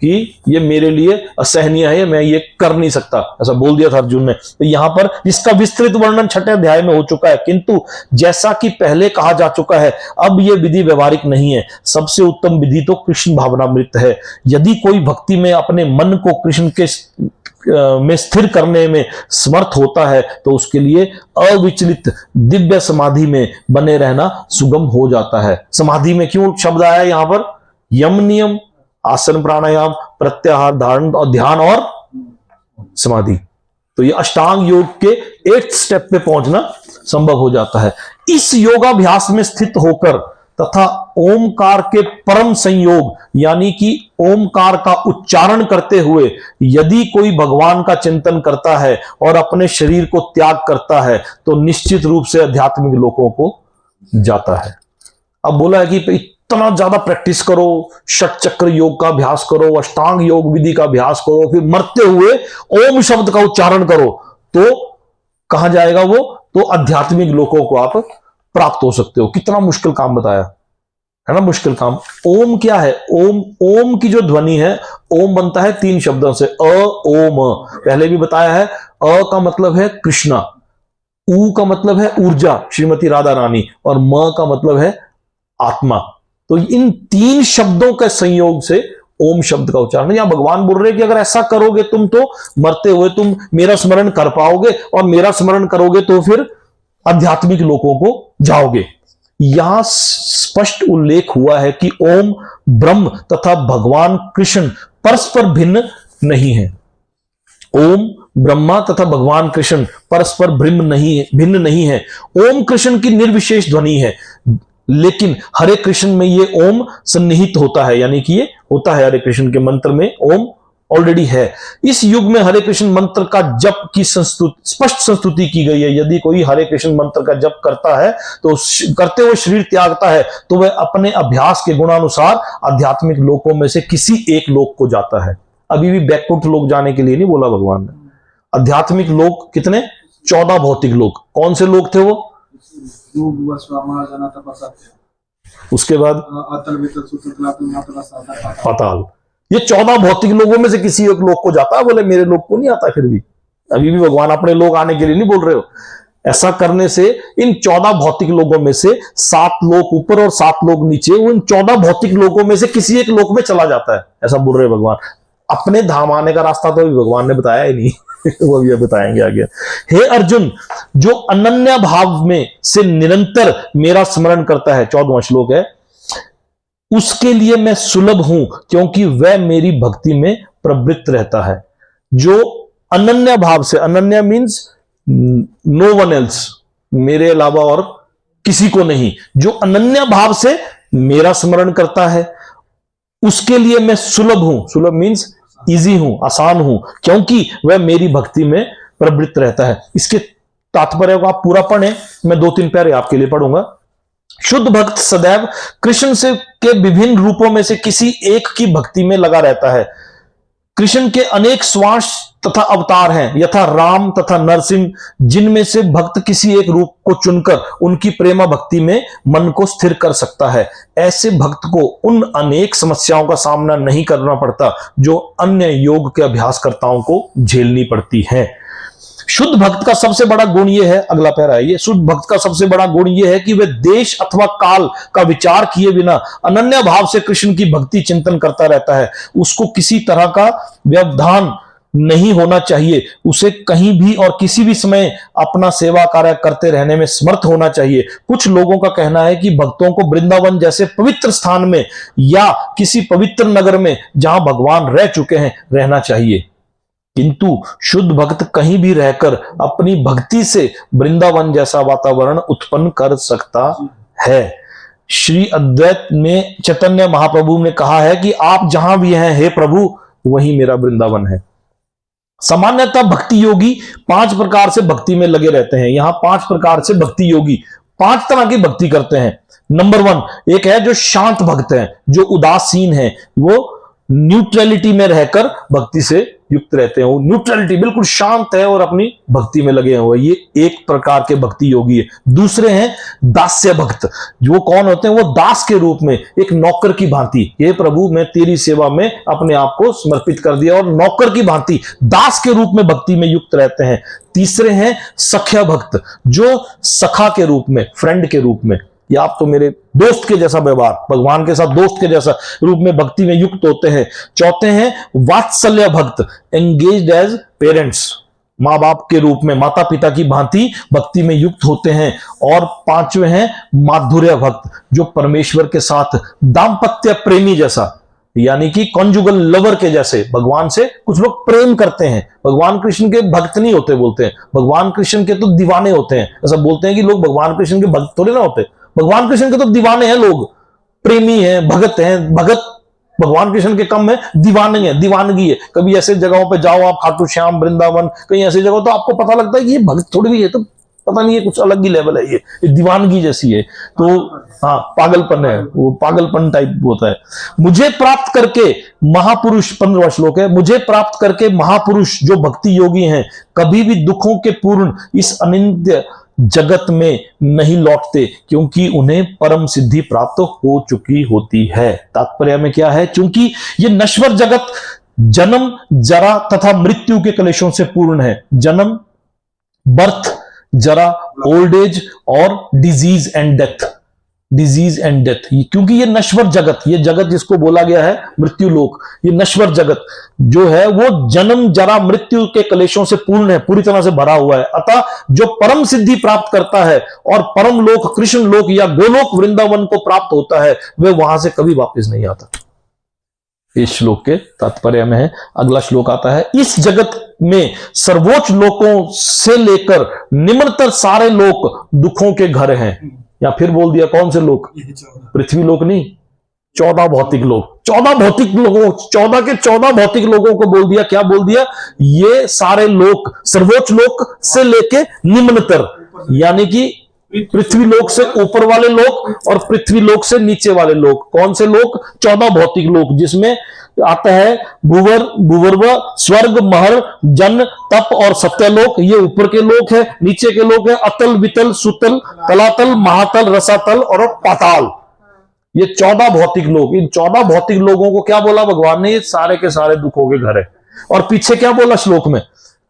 Speaker 1: कि ये मेरे लिए असहनीय है, मैं ये कर नहीं सकता, ऐसा बोल दिया था अर्जुन ने। तो यहां पर इसका विस्तृत वर्णन 6ठे अध्याय में हो चुका है, किंतु जैसा कि पहले कहा जा चुका है अब ये विधि व्यवहारिक नहीं है। सबसे उत्तम विधि तो कृष्ण भावनामृत है। यदि कोई भक्ति में अपने मन को कृष्ण के में स्थिर करने में समर्थ होता है तो उसके लिए अविचलित दिव्य समाधि में बने रहना सुगम हो जाता है। समाधि में क्यों शब्द आया यहां पर? यम नियम आसन प्राणायाम प्रत्याहार धारण और ध्यान और समाधि, तो ये अष्टांग योग के 8th स्टेप पे पहुंचना संभव हो जाता है। इस योगाभ्यास में स्थित होकर तथा ओमकार के परम संयोग यानी कि ओमकार का उच्चारण करते हुए यदि कोई भगवान का चिंतन करता है और अपने शरीर को त्याग करता है तो निश्चित रूप से आध्यात्मिक लोकों को जाता है। अब बोला है कि इतना ज्यादा प्रैक्टिस करो, षट चक्र योग का अभ्यास करो, अष्टांग योग विधि का अभ्यास करो, फिर मरते हुए ओम शब्द का उच्चारण करो, तो कहां जाएगा वो? तो आध्यात्मिक लोकों को आप प्राप्त हो सकते हो। कितना मुश्किल काम बताया है ना, मुश्किल काम। ओम क्या है? ओम की जो ध्वनि है, ओम बनता है 3 शब्दों से, अ ओम। पहले भी बताया है, अ का मतलब है कृष्णा, ऊ का मतलब है ऊर्जा श्रीमती राधा रानी, और म का मतलब है आत्मा। तो इन 3 शब्दों के संयोग से ओम शब्द का उच्चारण। यहां भगवान बोल रहे हैं कि अगर ऐसा करोगे तुम तो मरते हुए तुम मेरा स्मरण कर पाओगे, और मेरा स्मरण करोगे तो फिर आध्यात्मिक लोकों को जाओगे। यहां स्पष्ट उल्लेख हुआ है कि ओम ब्रह्म तथा भगवान कृष्ण परस्पर भिन्न नहीं है। ओम ब्रह्मा तथा भगवान कृष्ण परस्पर भिन्न नहीं है। ओम कृष्ण की निर्विशेष ध्वनि है, लेकिन हरे कृष्ण में ये ओम सन्निहित होता है, यानी कि ये होता है हरे कृष्ण के मंत्र में ओम ऑलरेडी है। इस युग में हरे कृष्ण मंत्र का जप की स्पष्ट संस्तुति की गई है। यदि कोई हरे कृष्ण मंत्र का जप करता है तो करते हुए शरीर त्यागता है तो वह अपने अभ्यास के गुणानुसार आध्यात्मिक लोकों में से किसी एक लोक को जाता है। अभी भी बैकुंठ लोक जाने के लिए नहीं बोला भगवान ने। आध्यात्मिक लोक कितने? 14 भौतिक लोक। कौन से लोक थे वो? उसके बाद पाताल। ये 14 भौतिक लोगों में से किसी एक लोक को जाता है। बोले मेरे लोक को नहीं आता। फिर भी अभी भी भगवान अपने लोग आने के लिए नहीं बोल रहे हो। ऐसा करने से इन 14 भौतिक लोगों में से 7 लोक ऊपर और 7 लोक नीचे, उन 14 भौतिक लोगों में से किसी एक लोक में चला जाता है, ऐसा बोल रहे भगवान। अपने धाम आने का रास्ता तो अभी भगवान ने बताया ही नहीं वो अभी बताएंगे आगे। हे अर्जुन, जो अनन्य भाव में से निरंतर मेरा स्मरण करता है, 14वां श्लोक है, उसके लिए मैं सुलभ हूं क्योंकि वह मेरी भक्ति में प्रवृत्त रहता है। जो अनन्य भाव से, अनन्य मीन्स नो वन एल्स, मेरे अलावा और किसी को नहीं, जो अनन्य भाव से मेरा स्मरण करता है उसके लिए मैं सुलभ हूं। सुलभ मीन्स इजी हूं, आसान हूं, क्योंकि वह मेरी भक्ति में प्रवृत्त रहता है। इसके तात्पर्य को आप पूरा पढ़ें, मैं 2-3 पैरे आपके लिए पढ़ूंगा। शुद्ध भक्त सदैव कृष्ण से के विभिन्न रूपों में से किसी एक की भक्ति में लगा रहता है। कृष्ण के अनेक श्वास तथा अवतार हैं, यथा राम तथा नरसिंह, जिनमें से भक्त किसी एक रूप को चुनकर उनकी प्रेमा भक्ति में मन को स्थिर कर सकता है। ऐसे भक्त को उन अनेक समस्याओं का सामना नहीं करना पड़ता जो अन्य योग के अभ्यासकर्ताओं को झेलनी पड़ती हैं। शुद्ध भक्त का सबसे बड़ा गुण यह है, अगला पैरा है ये, शुद्ध भक्त का सबसे बड़ा गुण यह है कि वह देश अथवा काल का विचार किए बिना अनन्य भाव से कृष्ण की भक्ति चिंतन करता रहता है। उसको किसी तरह का व्यवधान नहीं होना चाहिए। उसे कहीं भी और किसी भी समय अपना सेवा कार्य करते रहने में समर्थ होना चाहिए। कुछ लोगों का कहना है कि भक्तों को वृंदावन जैसे पवित्र स्थान में या किसी पवित्र नगर में जहां भगवान रह चुके हैं रहना चाहिए, किंतु शुद्ध भक्त कहीं भी रहकर अपनी भक्ति से वृंदावन जैसा वातावरण उत्पन्न कर सकता है। श्री अद्वैत में चैतन्य महाप्रभु ने कहा है कि आप जहां भी हैं हे प्रभु, वही मेरा वृंदावन है। सामान्यतः भक्ति योगी 5 प्रकार से भक्ति में लगे रहते हैं। यहां 5 प्रकार से भक्ति योगी 5 तरह की भक्ति करते हैं। नंबर 1, एक है जो शांत भक्त है, जो उदासीन है, वो न्यूट्रलिटी में रहकर भक्ति से युक्त रहते हैं। वो न्यूट्रलिटी, बिल्कुल शांत है और अपनी भक्ति में लगे हुए, ये एक प्रकार के भक्ति योगी है। दूसरे हैं दास्य भक्त। जो कौन होते हैं? वो दास के रूप में, एक नौकर की भांति, ये प्रभु मैं तेरी सेवा में अपने आप को समर्पित कर दिया, और नौकर की भांति दास के रूप में भक्ति में युक्त रहते हैं। तीसरे हैं सख्या भक्त, जो सखा के रूप में, फ्रेंड के रूप में, या आप तो मेरे दोस्त के जैसा व्यवहार, भगवान के साथ दोस्त के जैसा रूप में भक्ति में युक्त होते हैं। चौथे हैं वात्सल्य भक्त, एंगेज्ड एज पेरेंट्स, माँ बाप के रूप में, माता पिता की भांति भक्ति में युक्त होते हैं। और 5वें हैं माधुर्य भक्त, जो परमेश्वर के साथ दाम्पत्य प्रेमी जैसा, यानी कि कॉन्जुगल लवर के जैसे भगवान से कुछ लोग प्रेम करते हैं। भगवान कृष्ण के भक्त नहीं होते, बोलते हैं भगवान कृष्ण के तो दीवाने होते हैं। ऐसा बोलते हैं कि लोग भगवान कृष्ण के भक्त थोड़े ना होते, भगवान कृष्ण के तो दीवाने हैं लोग, प्रेमी हैं, भगत हैं। भगत भगवान कृष्ण के कम है, दीवाने हैं, दीवानगी है। कभी ऐसे जगहों पे जाओ आप, खाटू श्याम, वृंदावन, कहीं ऐसी जगह, तो आपको पता लगता है कि ये भगत थोड़ी भी है, तो पता नहीं, ये कुछ अलग ही लेवल है, ये दीवानगी जैसी है। तो हाँ, पागलपन है, वो पागलपन टाइप होता है। मुझे प्राप्त करके महापुरुष, 15वां श्लोक है, मुझे प्राप्त करके महापुरुष जो भक्ति योगी हैं कभी भी दुखों के पूर्ण इस अनित्य जगत में नहीं लौटते, क्योंकि उन्हें परम सिद्धि प्राप्त हो चुकी होती है। तात्पर्य में क्या है? क्योंकि ये नश्वर जगत जन्म, जरा तथा मृत्यु के कलेशों से पूर्ण है। जन्म, बर्थ, जरा, ओल्ड एज और disease and death, disease and death, क्योंकि ये नश्वर जगत, ये जगत जिसको बोला गया है मृत्यु लोक, ये नश्वर जगत जो है वो जन्म जरा मृत्यु के कलेशों से पूर्ण है, पूरी तरह से भरा हुआ है। अतः जो परम सिद्धि प्राप्त करता है और परम लोक कृष्ण लोक या गोलोक वृंदावन को प्राप्त होता है, वह वहां से कभी वापस नहीं आता। इस श्लोक के तात्पर्य में है। अगला श्लोक आता है, इस जगत में सर्वोच्च लोकों से लेकर निम्नतर सारे लोक दुखों के घर हैं। या फिर बोल दिया कौन से लोक? पृथ्वी लोक नहीं, 14 भौतिक लोक। 14 भौतिक लोगों, 14 के 14 भौतिक लोगों को बोल दिया। क्या बोल दिया? ये सारे लोक सर्वोच्च लोक से लेके निम्नतर, यानी कि पृथ्वी लोक से ऊपर वाले लोक और पृथ्वी लोक से नीचे वाले लोक। कौन से लोक? 14 भौतिक लोक, जिसमें आता है भूवर, भूवर्व, स्वर्ग, महर, जन, तप और सत्यलोक, ये ऊपर के लोक है। नीचे के लोक है अतल, वितल, सुतल, तलातल, महातल, रसातल और पाताल। ये 14 भौतिक लोक। इन 14 भौतिक लोगों को क्या बोला भगवान ने? ये सारे के सारे दुखों के घर है। और पीछे क्या बोला श्लोक में?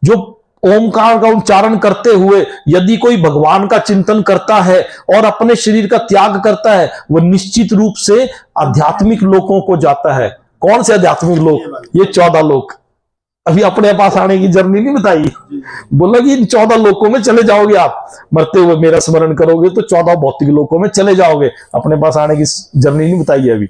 Speaker 1: जो ओमकार का उच्चारण करते हुए यदि कोई भगवान का चिंतन करता है और अपने शरीर का त्याग करता है, वह निश्चित रूप से आध्यात्मिक लोकों को जाता है। कौन से आध्यात्मिक लोक? ये 14 लोक। अभी अपने पास आने की जर्नी नहीं बताई, बोला कि इन 14 लोकों में चले जाओगे आप, मरते हुए मेरा स्मरण करोगे तो 14 भौतिक लोकों में चले जाओगे। अपने पास आने की जर्नी नहीं बताई अभी।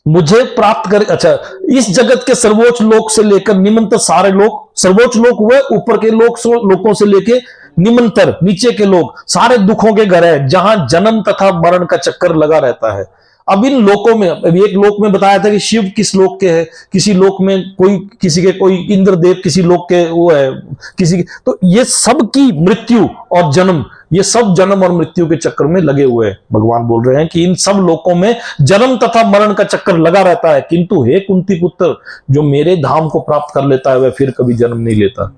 Speaker 1: मुझे प्राप्त कर, अच्छा, इस जगत के सर्वोच्च लोक से लेकर निम्नतर सारे लोक, सर्वोच्च लोक हुए ऊपर के लोकों से लेकर निम्नतर नीचे के लोक, सारे दुखों के घर है, जहां जन्म तथा मरण का चक्कर लगा रहता है। अब इन लोकों में, अभी एक लोक में बताया था कि शिव किस लोक के है, किसी लोक में कोई, किसी के कोई इंद्रदेव किसी लोक के वो है, किसी के, तो ये सब की मृत्यु और जन्म, ये सब जन्म और मृत्यु के चक्कर में लगे हुए हैं। भगवान बोल रहे हैं कि इन सब लोकों में जन्म तथा मरण का चक्कर लगा रहता है, किंतु हे कुंती पुत्र, जो मेरे धाम को प्राप्त कर लेता है वह फिर कभी जन्म नहीं लेता।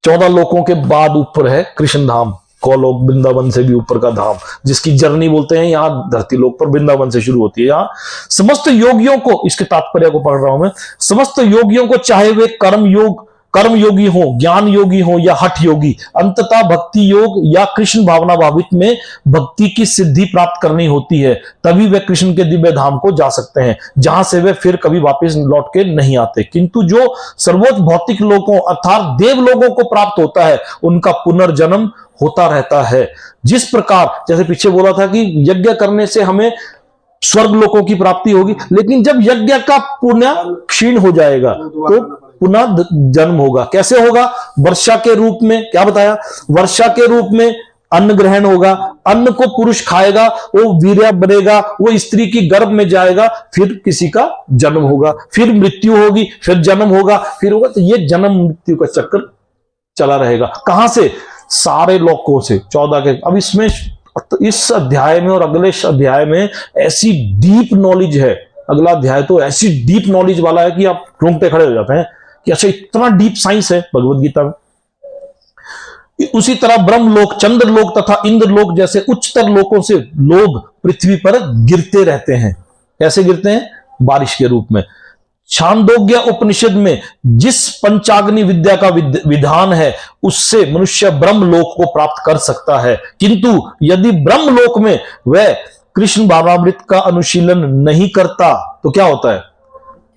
Speaker 1: 14 लोकों के बाद ऊपर है कृष्ण धाम, गोलोक, वृंदावन से भी ऊपर का धाम, जिसकी जर्नी बोलते हैं यहां धरती लोक पर वृंदावन से शुरू होती है। यहां समस्त योगियों को, इसके तात्पर्य को पढ़ रहा हूं मैं, समस्त योगियों को, चाहे वे कर्म योगी हो, ज्ञान योगी हो या हठ योगी, अंततः भक्ति योग या कृष्ण भावना भावित में भक्ति की सिद्धि प्राप्त करनी होती है, तभी वे कृष्ण के दिव्य धाम को जा सकते हैं, जहां से वे फिर कभी वापस लौट के नहीं आते। किंतु जो सर्वोच्च भौतिक लोगों अर्थात देव लोगों को प्राप्त होता है, उनका पुनर्जन्म होता रहता है। जिस प्रकार, जैसे पीछे बोला था कि यज्ञ करने से हमें स्वर्ग लोकों की प्राप्ति होगी, लेकिन जब यज्ञ का पुण्य क्षीण हो जाएगा तो पुनः जन्म होगा। कैसे होगा? वर्षा के रूप में, क्या बताया? वर्षा के रूप में अन्न ग्रहण होगा, अन्न को पुरुष खाएगा, वो वीर्य बनेगा, वो स्त्री की गर्भ में जाएगा, फिर किसी का जन्म होगा, फिर मृत्यु होगी, फिर जन्म होगा, फिर होगा। तो ये जन्म मृत्यु का चक्कर चला रहेगा। कहां से? सारे लोकों से, 14 के। अब इसमें इस अध्याय में और अगले अध्याय में ऐसी डीप नॉलेज है, अगला अध्याय तो ऐसी डीप नॉलेज वाला है कि आप रोंगटे खड़े हो जाते हैं कि अच्छा इतना डीप साइंस है भगवत गीता में। उसी तरह ब्रह्मलोक, चंद्रलोक तथा इंद्रलोक जैसे उच्चतर लोकों से लोग पृथ्वी पर गिरते रहते हैं। कैसे गिरते हैं? बारिश के रूप में। छांदोग्य उपनिषद में जिस पंचाग्नि विद्या का विधान है, उससे मनुष्य ब्रह्मलोक को प्राप्त कर सकता है। किंतु यदि ब्रह्मलोक में वह कृष्ण भावनामृत का अनुशीलन नहीं करता तो क्या होता है?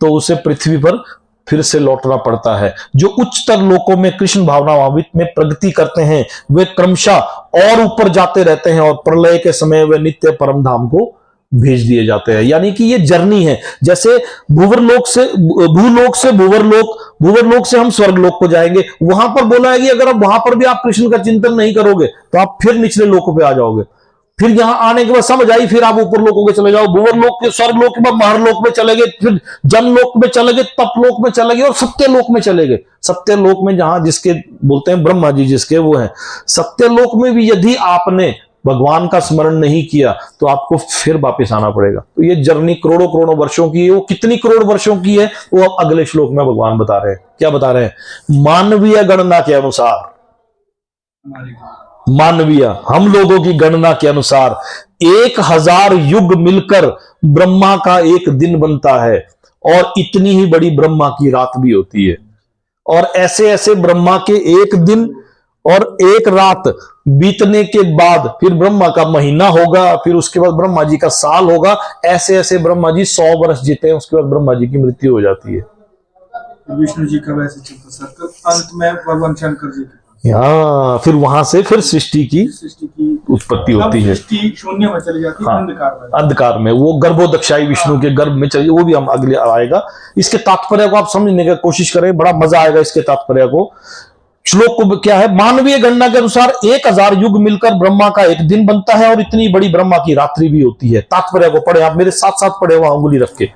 Speaker 1: तो उसे पृथ्वी पर फिर से लौटना पड़ता है। जो उच्चतर लोकों में कृष्ण भावनामृत में प्रगति करते हैं, वे क्रमशः और ऊपर जाते रहते हैं और प्रलय के समय वे नित्य परम धाम को भेज दिए जाते हैं। यानी कि ये जर्नी है, जैसे भूलोक से भूवरलोक, भूवरलोक से हम स्वर्गलोक को जाएंगे। वहां पर बोला है कि अगर आप वहां पर भी आप कृष्ण का चिंतन नहीं करोगे तो आप फिर निचले लोकों पे आ जाओगे। फिर यहां आने के बाद समझ आई, फिर आप ऊपर लोकों के चले जाओ, भूवरलोक के, स्वर्गलोक के बाद महरलोक में चले गए, फिर जनलोक में चले गए, तपलोक में चले गए और सत्यलोक में चले गए। सत्यलोक में जहां जिसके बोलते हैं ब्रह्मा जी, जिसके वो है, सत्यलोक में भी यदि आपने भगवान का स्मरण नहीं किया तो आपको फिर वापस आना पड़ेगा। तो ये जर्नी करोड़ों करोड़ों वर्षों की है। वो कितनी करोड़ वर्षों की है वो अब अगले श्लोक में भगवान बता रहे हैं। क्या बता रहे हैं? मानवीय गणना के अनुसार, मानवीय हम लोगों की गणना के अनुसार 1000 युग मिलकर ब्रह्मा का एक दिन बनता है, और इतनी ही बड़ी ब्रह्मा की रात भी होती है। और ऐसे ऐसे ब्रह्मा के एक दिन और एक रात बीतने के बाद फिर ब्रह्मा का महीना होगा, फिर उसके बाद ब्रह्मा जी का साल होगा। ऐसे ऐसे ब्रह्मा जी 100 वर्ष जीते हैं, उसके बाद ब्रह्मा जी की मृत्यु हो जाती है।
Speaker 2: विष्णु जी का वैसे चलता सर्कल, अंत में भगवान शंकर जी के
Speaker 1: हाँ, फिर वहां से फिर सृष्टि की उत्पत्ति होती है।
Speaker 2: सृष्टि शून्य में चली जाती है,
Speaker 1: हाँ,
Speaker 2: अंधकार में।
Speaker 1: अंधकार में वो गर्भोदक्षाई विष्णु के गर्भ में चली, वो भी हम अगले आएगा। इसके तात्पर्य को आप समझने की कोशिश करें, बड़ा मजा आएगा इसके तात्पर्य को। श्लोक को क्या है, मानवीय गणना के अनुसार 1000 युग मिलकर ब्रह्मा का एक दिन बनता है और इतनी बड़ी ब्रह्मा की रात्रि भी होती है। तात्पर्य को पढ़े, आप मेरे साथ साथ पढ़े वहां उंगली रख के।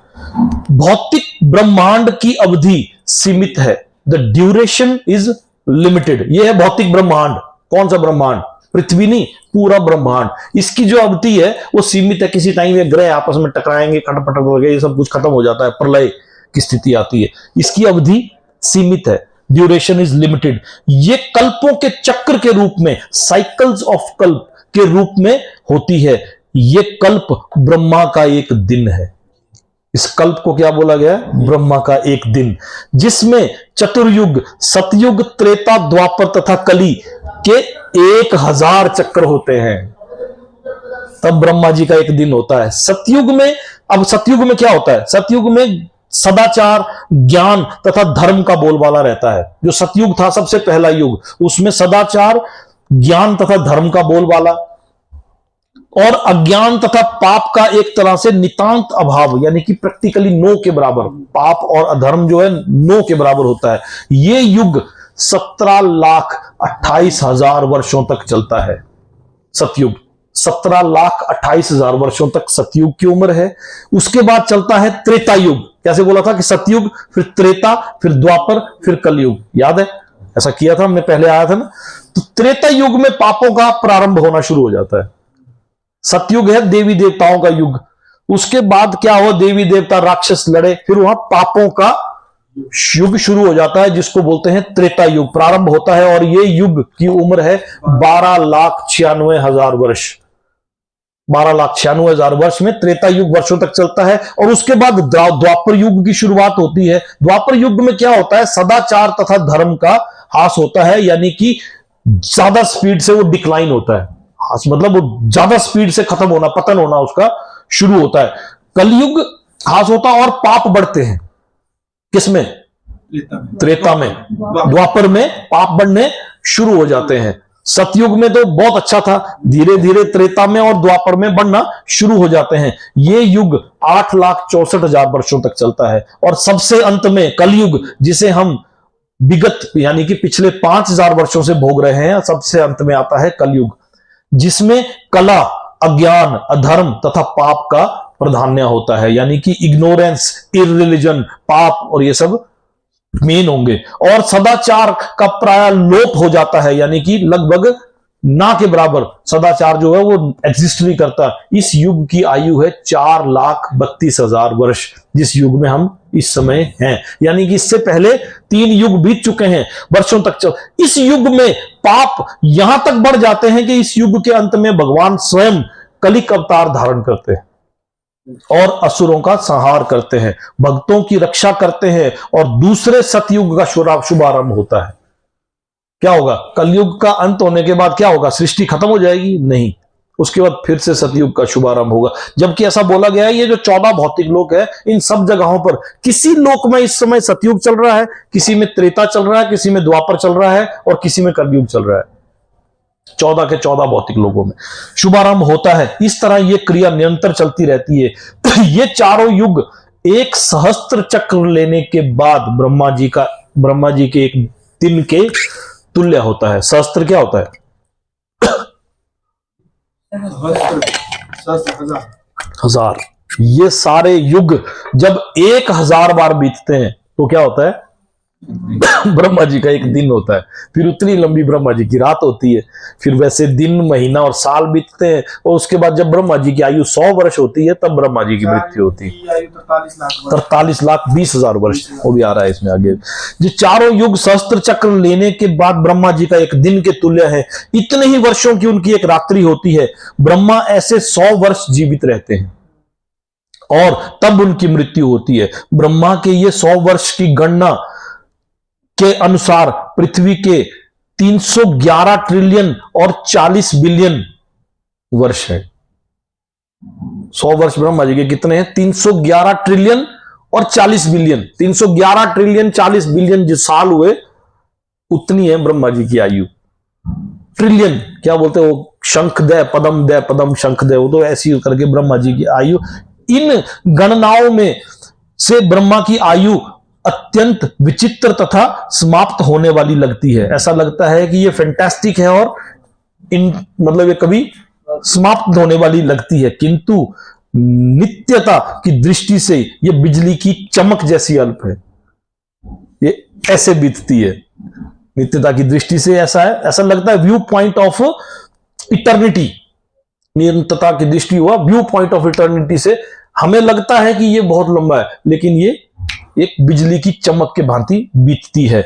Speaker 1: भौतिक ब्रह्मांड की अवधि सीमित है, द ड्यूरेशन इज लिमिटेड। यह है भौतिक ब्रह्मांड। कौन सा ब्रह्मांड? पृथ्वी नहीं, पूरा ब्रह्मांड। इसकी जो अवधि है वो सीमित है। किसी टाइम ये ग्रह आपस में टकराएंगे, खटपटक वगैरह ये सब कुछ खत्म हो जाता है, प्रलय की स्थिति आती है। इसकी अवधि सीमित है, ड्यूरेशन इज लिमिटेड। ये कल्पों के चक्र के रूप में, साइकिल्स ऑफ कल्प के रूप में होती है। ये कल्प ब्रह्मा का एक दिन है। इस कल्प को क्या बोला गया है? ब्रह्मा का एक दिन, जिसमें चतुर्युग, सतयुग, त्रेता, द्वापर तथा कली के 1000 चक्र होते हैं। तब ब्रह्मा जी का एक दिन होता है। सतयुग में, अब सतयुग में क्या होता है? सतयुग में सदाचार, ज्ञान तथा धर्म का बोलबाला रहता है। जो सतयुग था सबसे पहला युग, उसमें सदाचार, ज्ञान तथा धर्म का बोलबाला और अज्ञान तथा पाप का एक तरह से नितांत अभाव, यानी कि प्रैक्टिकली नो के बराबर। पाप और अधर्म जो है नो के बराबर होता है। ये युग 17,28,000 वर्षों तक चलता है। सतयुग 17,28,000 वर्षों तक सतयुग की उम्र है। उसके बाद चलता है त्रेता युग। कैसे बोला था कि सतयुग, फिर त्रेता, फिर द्वापर, फिर कलयुग। याद है? ऐसा किया था हमने, पहले आया था ना। तो त्रेता युग में पापों का प्रारंभ होना शुरू हो जाता है। सतयुग है देवी देवताओं का युग। उसके बाद क्या हो, देवी देवता राक्षस लड़े, फिर वहां पापों का युग शुरू हो जाता है, जिसको बोलते हैं त्रेता युग प्रारंभ होता है। और ये युग की उम्र है 12,96,000 वर्ष। 12,96,000 वर्ष में त्रेता युग वर्षों तक चलता है। और उसके बाद द्वापर युग की शुरुआत होती है। द्वापर युग में क्या होता है? सदाचार तथा धर्म का हास होता है, यानी कि ज्यादा स्पीड से वो डिक्लाइन होता है। मतलब वो ज्यादा स्पीड से खत्म होना, पतन होना उसका शुरू होता है। कलयुग हास होता है और पाप बढ़ते हैं। किसमें? त्रेता में। द्वापर में पाप बढ़ने शुरू हो जाते हैं। सतयुग में तो बहुत अच्छा था, धीरे धीरे त्रेता में और द्वापर में बढ़ना शुरू हो जाते हैं। ये युग 8,64,000 वर्षों तक चलता है। और सबसे अंत में कलयुग, जिसे हम विगत यानी कि पिछले 5,000 वर्षों से भोग रहे हैं, सबसे अंत में आता है कलयुग, जिसमें कला, अज्ञान, अधर्म तथा पाप का प्राधान्य होता है। यानी कि इग्नोरेंस, इररिलीजन, पाप और ये सब मेन होंगे। और सदाचार का प्राय लोप हो जाता है, यानी कि लगभग ना के बराबर सदाचार जो है वो एग्जिस्ट नहीं करता। इस युग की आयु है 4,32,000 वर्ष, जिस युग में हम इस समय हैं। यानी कि इससे पहले 3 युग बीत चुके हैं, वर्षों तक चल। इस युग में पाप यहां तक बढ़ जाते हैं कि इस युग के अंत में भगवान स्वयं कलिक अवतार धारण करते हैं और असुरों का संहार करते हैं, भक्तों की रक्षा करते हैं और दूसरे सतयुग का शुभारंभ होता है। क्या होगा? कलयुग का अंत होने के बाद क्या होगा? सृष्टि खत्म हो जाएगी? नहीं, उसके बाद फिर से सतयुग का शुभारंभ होगा। जबकि ऐसा बोला गया है, ये जो 14 भौतिक लोक है, इन सब जगहों पर किसी लोक में इस समय सतयुग चल रहा है, किसी में त्रेता चल रहा है, किसी में द्वापर चल रहा है और किसी में कलयुग चल रहा है। 14 के 14 भौतिक लोकों में शुभारंभ होता है। इस तरह यह क्रिया निरंतर चलती रहती है। ये चारों युग एक सहस्त्र चक्र लेने के बाद ब्रह्मा जी के एक दिन के तुल्य होता है। सहस्त्र क्या होता है? हजार। ये सारे युग जब 1000 बार बीतते हैं तो क्या होता है? ब्रह्मा जी का एक दिन होता है। फिर उतनी लंबी ब्रह्मा जी की रात होती है। फिर वैसे दिन, महीना और साल बीतते हैं। और उसके बाद जब ब्रह्मा जी की आयु 100 वर्ष होती है, तब ब्रह्मा जी की मृत्यु होती है। 43,20,000 वर्ष, वो भी आ रहा है इसमें आगे। जो चारों युग सहस्त्र चक्र लेने के बाद ब्रह्मा जी का एक दिन के तुल्य है। इतने ही वर्षों की उनकी एक रात्रि होती है। ब्रह्मा ऐसे 100 वर्ष जीवित रहते हैं और तब उनकी मृत्यु होती है। ब्रह्मा के ये 100 वर्ष की गणना के अनुसार पृथ्वी के 311 ट्रिलियन और 40 बिलियन वर्ष है। 100 वर्ष ब्रह्मा जी के कितने हैं? 311 ट्रिलियन और 40 बिलियन। 311 ट्रिलियन 40 बिलियन जो साल हुए, उतनी है ब्रह्मा जी की आयु। ट्रिलियन क्या बोलते हैं वो, शंख दे पदम शंख दे, वो तो ऐसी करके ब्रह्मा जी की आयु। इन गणनाओं में से ब्रह्मा की आयु अत्यंत विचित्र तथा समाप्त होने वाली लगती है। ऐसा लगता है कि ये फैंटास्टिक है और मतलब ये कभी समाप्त होने वाली लगती है, किंतु नित्यता की दृष्टि से ये बिजली की चमक जैसी अल्प है। ये ऐसे बीतती है नित्यता की दृष्टि से। ऐसा है, ऐसा लगता है व्यू पॉइंट ऑफ इटर्निटी। नित्यता की दृष्टि हुआ व्यू पॉइंट ऑफ इटर्निटी से हमें लगता है कि ये बहुत लंबा है, लेकिन ये एक बिजली की चमक के भांति बीतती है।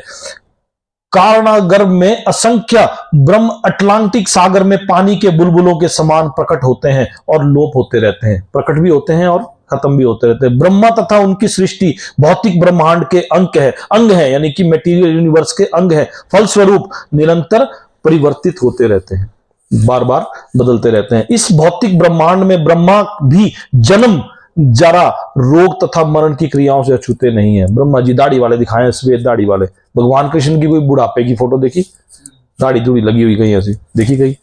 Speaker 1: कारणागर्भ में असंख्य ब्रह्म अटलांटिक सागर में पानी के बुलबुलों के समान प्रकट होते हैं और लोप होते रहते हैं। प्रकट भी होते हैं और खत्म भी होते रहते हैं। ब्रह्मा तथा उनकी सृष्टि भौतिक ब्रह्मांड के अंग है, यानी कि मटेरियल यूनिवर्स के अंग है। फलस्वरूप निरंतर परिवर्तित होते रहते हैं, बार बार बदलते रहते हैं। इस भौतिक ब्रह्मांड में ब्रह्मा भी जन्म, जरा, रोग तथा मरण की क्रियाओं से अछूते नहीं है। ब्रह्मा जी दाढ़ी वाले दिखाए, सफेद दाढ़ी वाले। भगवान कृष्ण की कोई बुढ़ापे की फोटो देखी? दाढ़ी दूढ़ी लगी हुई कहीं ऐसी देखी गई?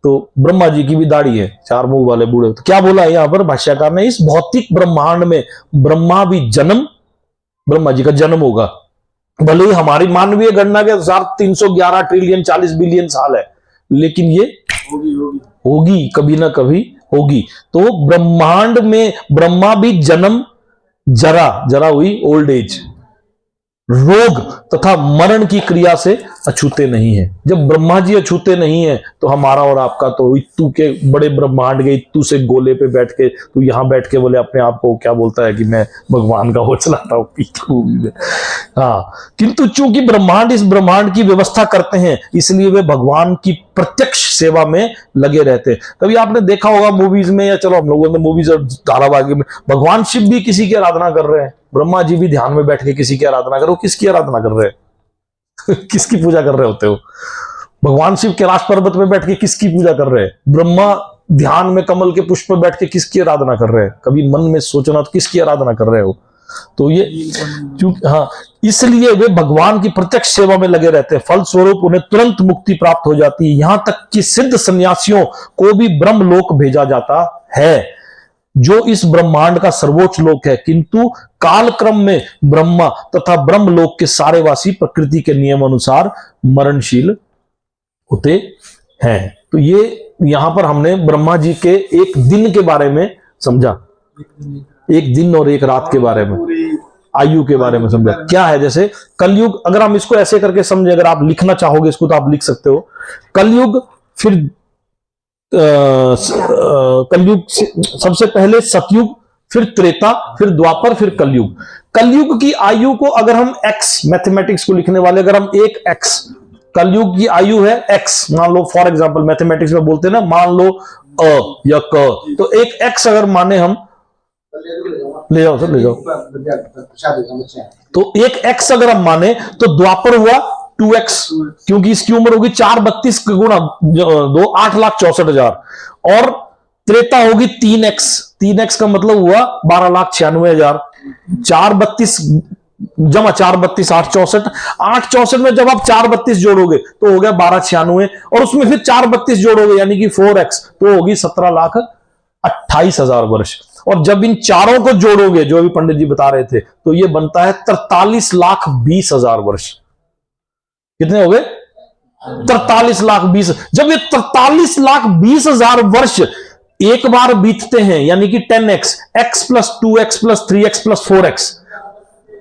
Speaker 1: तो ब्रह्मा जी की भी दाढ़ी है, चार मुंह वाले बूढ़े। तो क्या बोला यहां पर भाष्यकार ने? इस भौतिक ब्रह्मांड में ब्रह्मा भी जन्म, ब्रह्मा जी का जन्म होगा। भले ही हमारी मानवीय गणना के अनुसार 311 ट्रिलियन 40 बिलियन साल है, लेकिन ये होगी कभी ना कभी होगी। तो ब्रह्मांड में ब्रह्मा भी जन्म, जरा हुई ओल्ड एज, रोग तथा मरण की क्रिया से अछूते नहीं है। जब ब्रह्मा जी अछूते नहीं है, तो हमारा और आपका तो इत्तू के बड़े ब्रह्मांड के इत्तू से गोले पे बैठ के, तू यहां बैठ के बोले अपने आप को क्या बोलता है कि मैं भगवान का हो चलाता हूं पीतू। हाँ, किंतु चूंकि ब्रह्मांड इस ब्रह्मांड की व्यवस्था करते हैं, इसलिए वे भगवान की प्रत्यक्ष सेवा में लगे रहते हैं। कभी आपने देखा होगा मूवीज में, या चलो हम लोगों ने मूवीज और धारावाहिक में, भगवान शिव भी किसी की आराधना कर रहे हैं, ब्रह्मा जी भी ध्यान में बैठ के किसी की आराधना कर रहे हो। किसकी आराधना कर रहे हैं? किसकी पूजा कर रहे होते हो? भगवान शिव कैलाश पर्वत में बैठ के किसकी पूजा कर रहे हैं? ब्रह्मा ध्यान में कमल के पुष्प में बैठ के किसकी आराधना कर रहे हैं? कभी मन में सोचना, तो किसकी आराधना कर रहे हो? तो ये क्योंकि हाँ, इसलिए वे भगवान की प्रत्यक्ष सेवा में लगे रहते हैं। फलस्वरूप उन्हें तुरंत मुक्ति प्राप्त हो जाती है। यहां तक कि सिद्ध सन्यासियों को भी ब्रह्मलोक भेजा जाता है, जो इस ब्रह्मांड का सर्वोच्च लोक है। किंतु कालक्रम में ब्रह्मा तथा ब्रह्मलोक के सारे वासी प्रकृति के नियम अनुसार मरणशील होते हैं। तो ये यहां पर हमने ब्रह्मा जी के एक दिन के बारे में समझा, एक दिन और एक रात के बारे में, आयु के बारे में समझा। क्या है? जैसे कलयुग, अगर हम इसको ऐसे करके समझे, अगर आप लिखना चाहोगे इसको तो आप लिख सकते हो। कलयुग, फिर कलयुग सबसे पहले सतयुग, फिर त्रेता, फिर द्वापर, फिर कलयुग। कलयुग की आयु को अगर हम एक्स, मैथमेटिक्स को लिखने वाले, अगर हम एक एक्स, कलयुग की आयु है एक्स, मान लो फॉर एग्जांपल मैथमेटिक्स में बोलते हैं ना, मान लो अ या क, तो एक एक्स अगर माने हम, ले जाओ सर ले जाओ, तो एक एक्स अगर हम माने तो द्वापर हुआ 2x, क्योंकि इसकी उम्र होगी 432 गुणा 2 8,64,000, और त्रेता होगी 3x, 3x का मतलब हुआ 12,96,000। 432 जमा 432 864, 864 में जब आप 432 जोड़ोगे तो हो गया 1296, और उसमें फिर 432 जोड़ोगे यानी कि 4x, तो होगी 17,28,000 वर्ष। और जब इन चारों को जोड़ोगे, जो अभी पंडित जी बता रहे थे, तो ये बनता है 43,20,000 वर्ष। कितने हो गए? 43,20,000। जब ये 43,20,000 वर्ष एक बार बीतते हैं, यानी कि 10x, x plus 2x plus 3x plus 4x,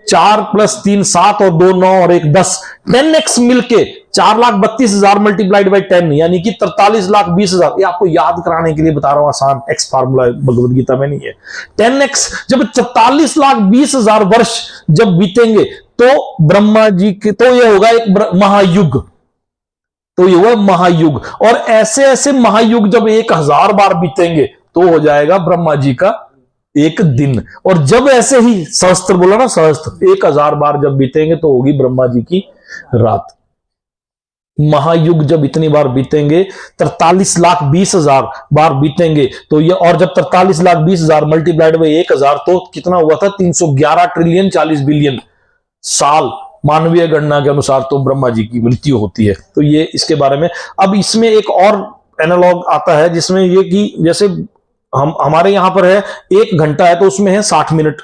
Speaker 1: 4 plus 3 7 और 2 9 और 1 10, 10x मिलके 4,32,000 मल्टीप्लाइड बाई 10, यानी कि 43,20,000। ये आपको याद कराने के लिए बता रहा हूं, आसान एक्स फार्मूला भगवद गीता में नहीं है। 10x जब 44,20,000 वर्ष जब बीतेंगे, तो ब्रह्मा जी के, तो ये होगा एक महायुग, तो ये हुआ महायुग। और ऐसे ऐसे महायुग जब 1000 बार बीतेंगे, तो हो जाएगा ब्रह्मा जी का एक दिन। और जब ऐसे ही सहस्त्र बोला ना, सहस्त्र 1000 बार जब बीतेंगे, तो होगी ब्रह्मा जी की रात। महायुग जब इतनी बार बीतेंगे, 43,20,000 बार बीतेंगे, तो ये, और जब 43,20,000 मल्टीप्लाइड बाई 1,000 तो कितना हुआ था? 311 ट्रिलियन 40 बिलियन साल मानवीय गणना के अनुसार तो ब्रह्मा जी की मृत्यु होती है। तो ये इसके बारे में। अब इसमें एक और एनालॉग आता है जिसमें ये कि जैसे हमारे यहां पर है 1 घंटा है तो उसमें है 60 मिनट,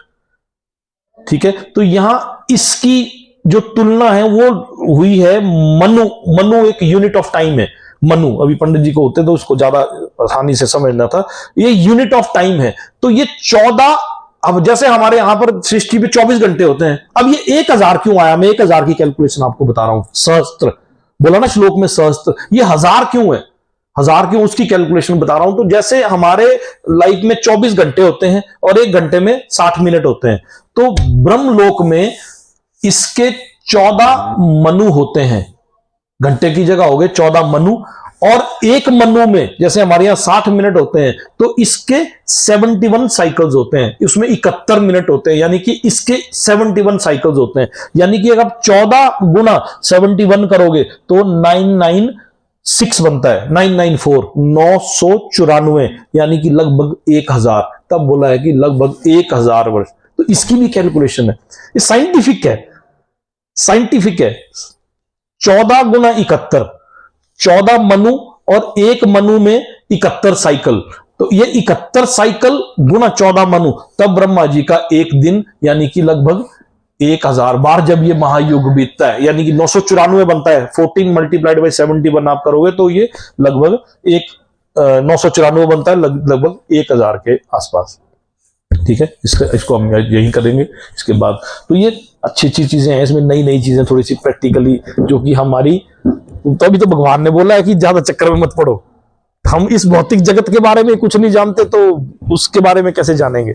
Speaker 1: ठीक है। तो यहां इसकी जो तुलना है वो हुई है मनु एक यूनिट ऑफ टाइम है। मनु अभी पंडित जी को होते तो उसको ज्यादा आसानी से समझना था। ये यूनिट ऑफ टाइम है। तो ये 14, अब जैसे हमारे यहां पर सृष्टि पे 24 घंटे होते हैं, अब ये 1,000 क्यों आया? मैं 1,000 की कैलकुलेशन आपको बता रहा हूं। सहस्त्र बोला ना श्लोक में, सहस्त्र, ये 1000 क्यों है? 1000 क्यों, उसकी कैलकुलेशन बता रहा हूं। तो जैसे हमारे लाइफ में 24 घंटे होते हैं और 1 घंटे में 60 मिनट होते हैं, तो ब्रह्मलोक में इसके 14 मनु होते हैं। घंटे की जगह हो गए 14 मनु, और एक मनु में जैसे हमारे यहां 60 मिनट होते हैं तो इसके 71 साइकिल्स होते हैं, उसमें 71 मिनट होते हैं, यानी कि इसके 71 साइकिल्स होते हैं। यानी कि अगर आप 14 गुना 71 करोगे तो 996 बनता है, 994, 994, यानी कि लगभग 1000। तब बोला है कि लगभग 1000 वर्ष। तो इसकी भी कैलकुलेशन है, ये साइंटिफिक है, साइंटिफिक है। 14 गुना 71, 14 मनु, और एक मनु में 71 साइकिल। तो ये 71 साइकिल गुना 14 मनु, तब ब्रह्मा जी का एक दिन, यानी कि लगभग 1000 बार जब ये महायुग बीतता है, यानी कि 994 बनता है। 14 मल्टीप्लाइड बाई 71 आप करोगे तो ये लगभग 994 बनता है, लगभग 1000 के आसपास, ठीक है। इसको हम यही करेंगे इसके बाद। तो ये अच्छी अच्छी चीजें हैं, इसमें नई नई चीजें थोड़ी सी प्रैक्टिकली, जो कि हमारी, तो अभी तो भगवान ने बोला है कि ज्यादा चक्कर में मत पड़ो। हम इस भौतिक जगत के बारे में कुछ नहीं जानते तो उसके बारे में कैसे जानेंगे।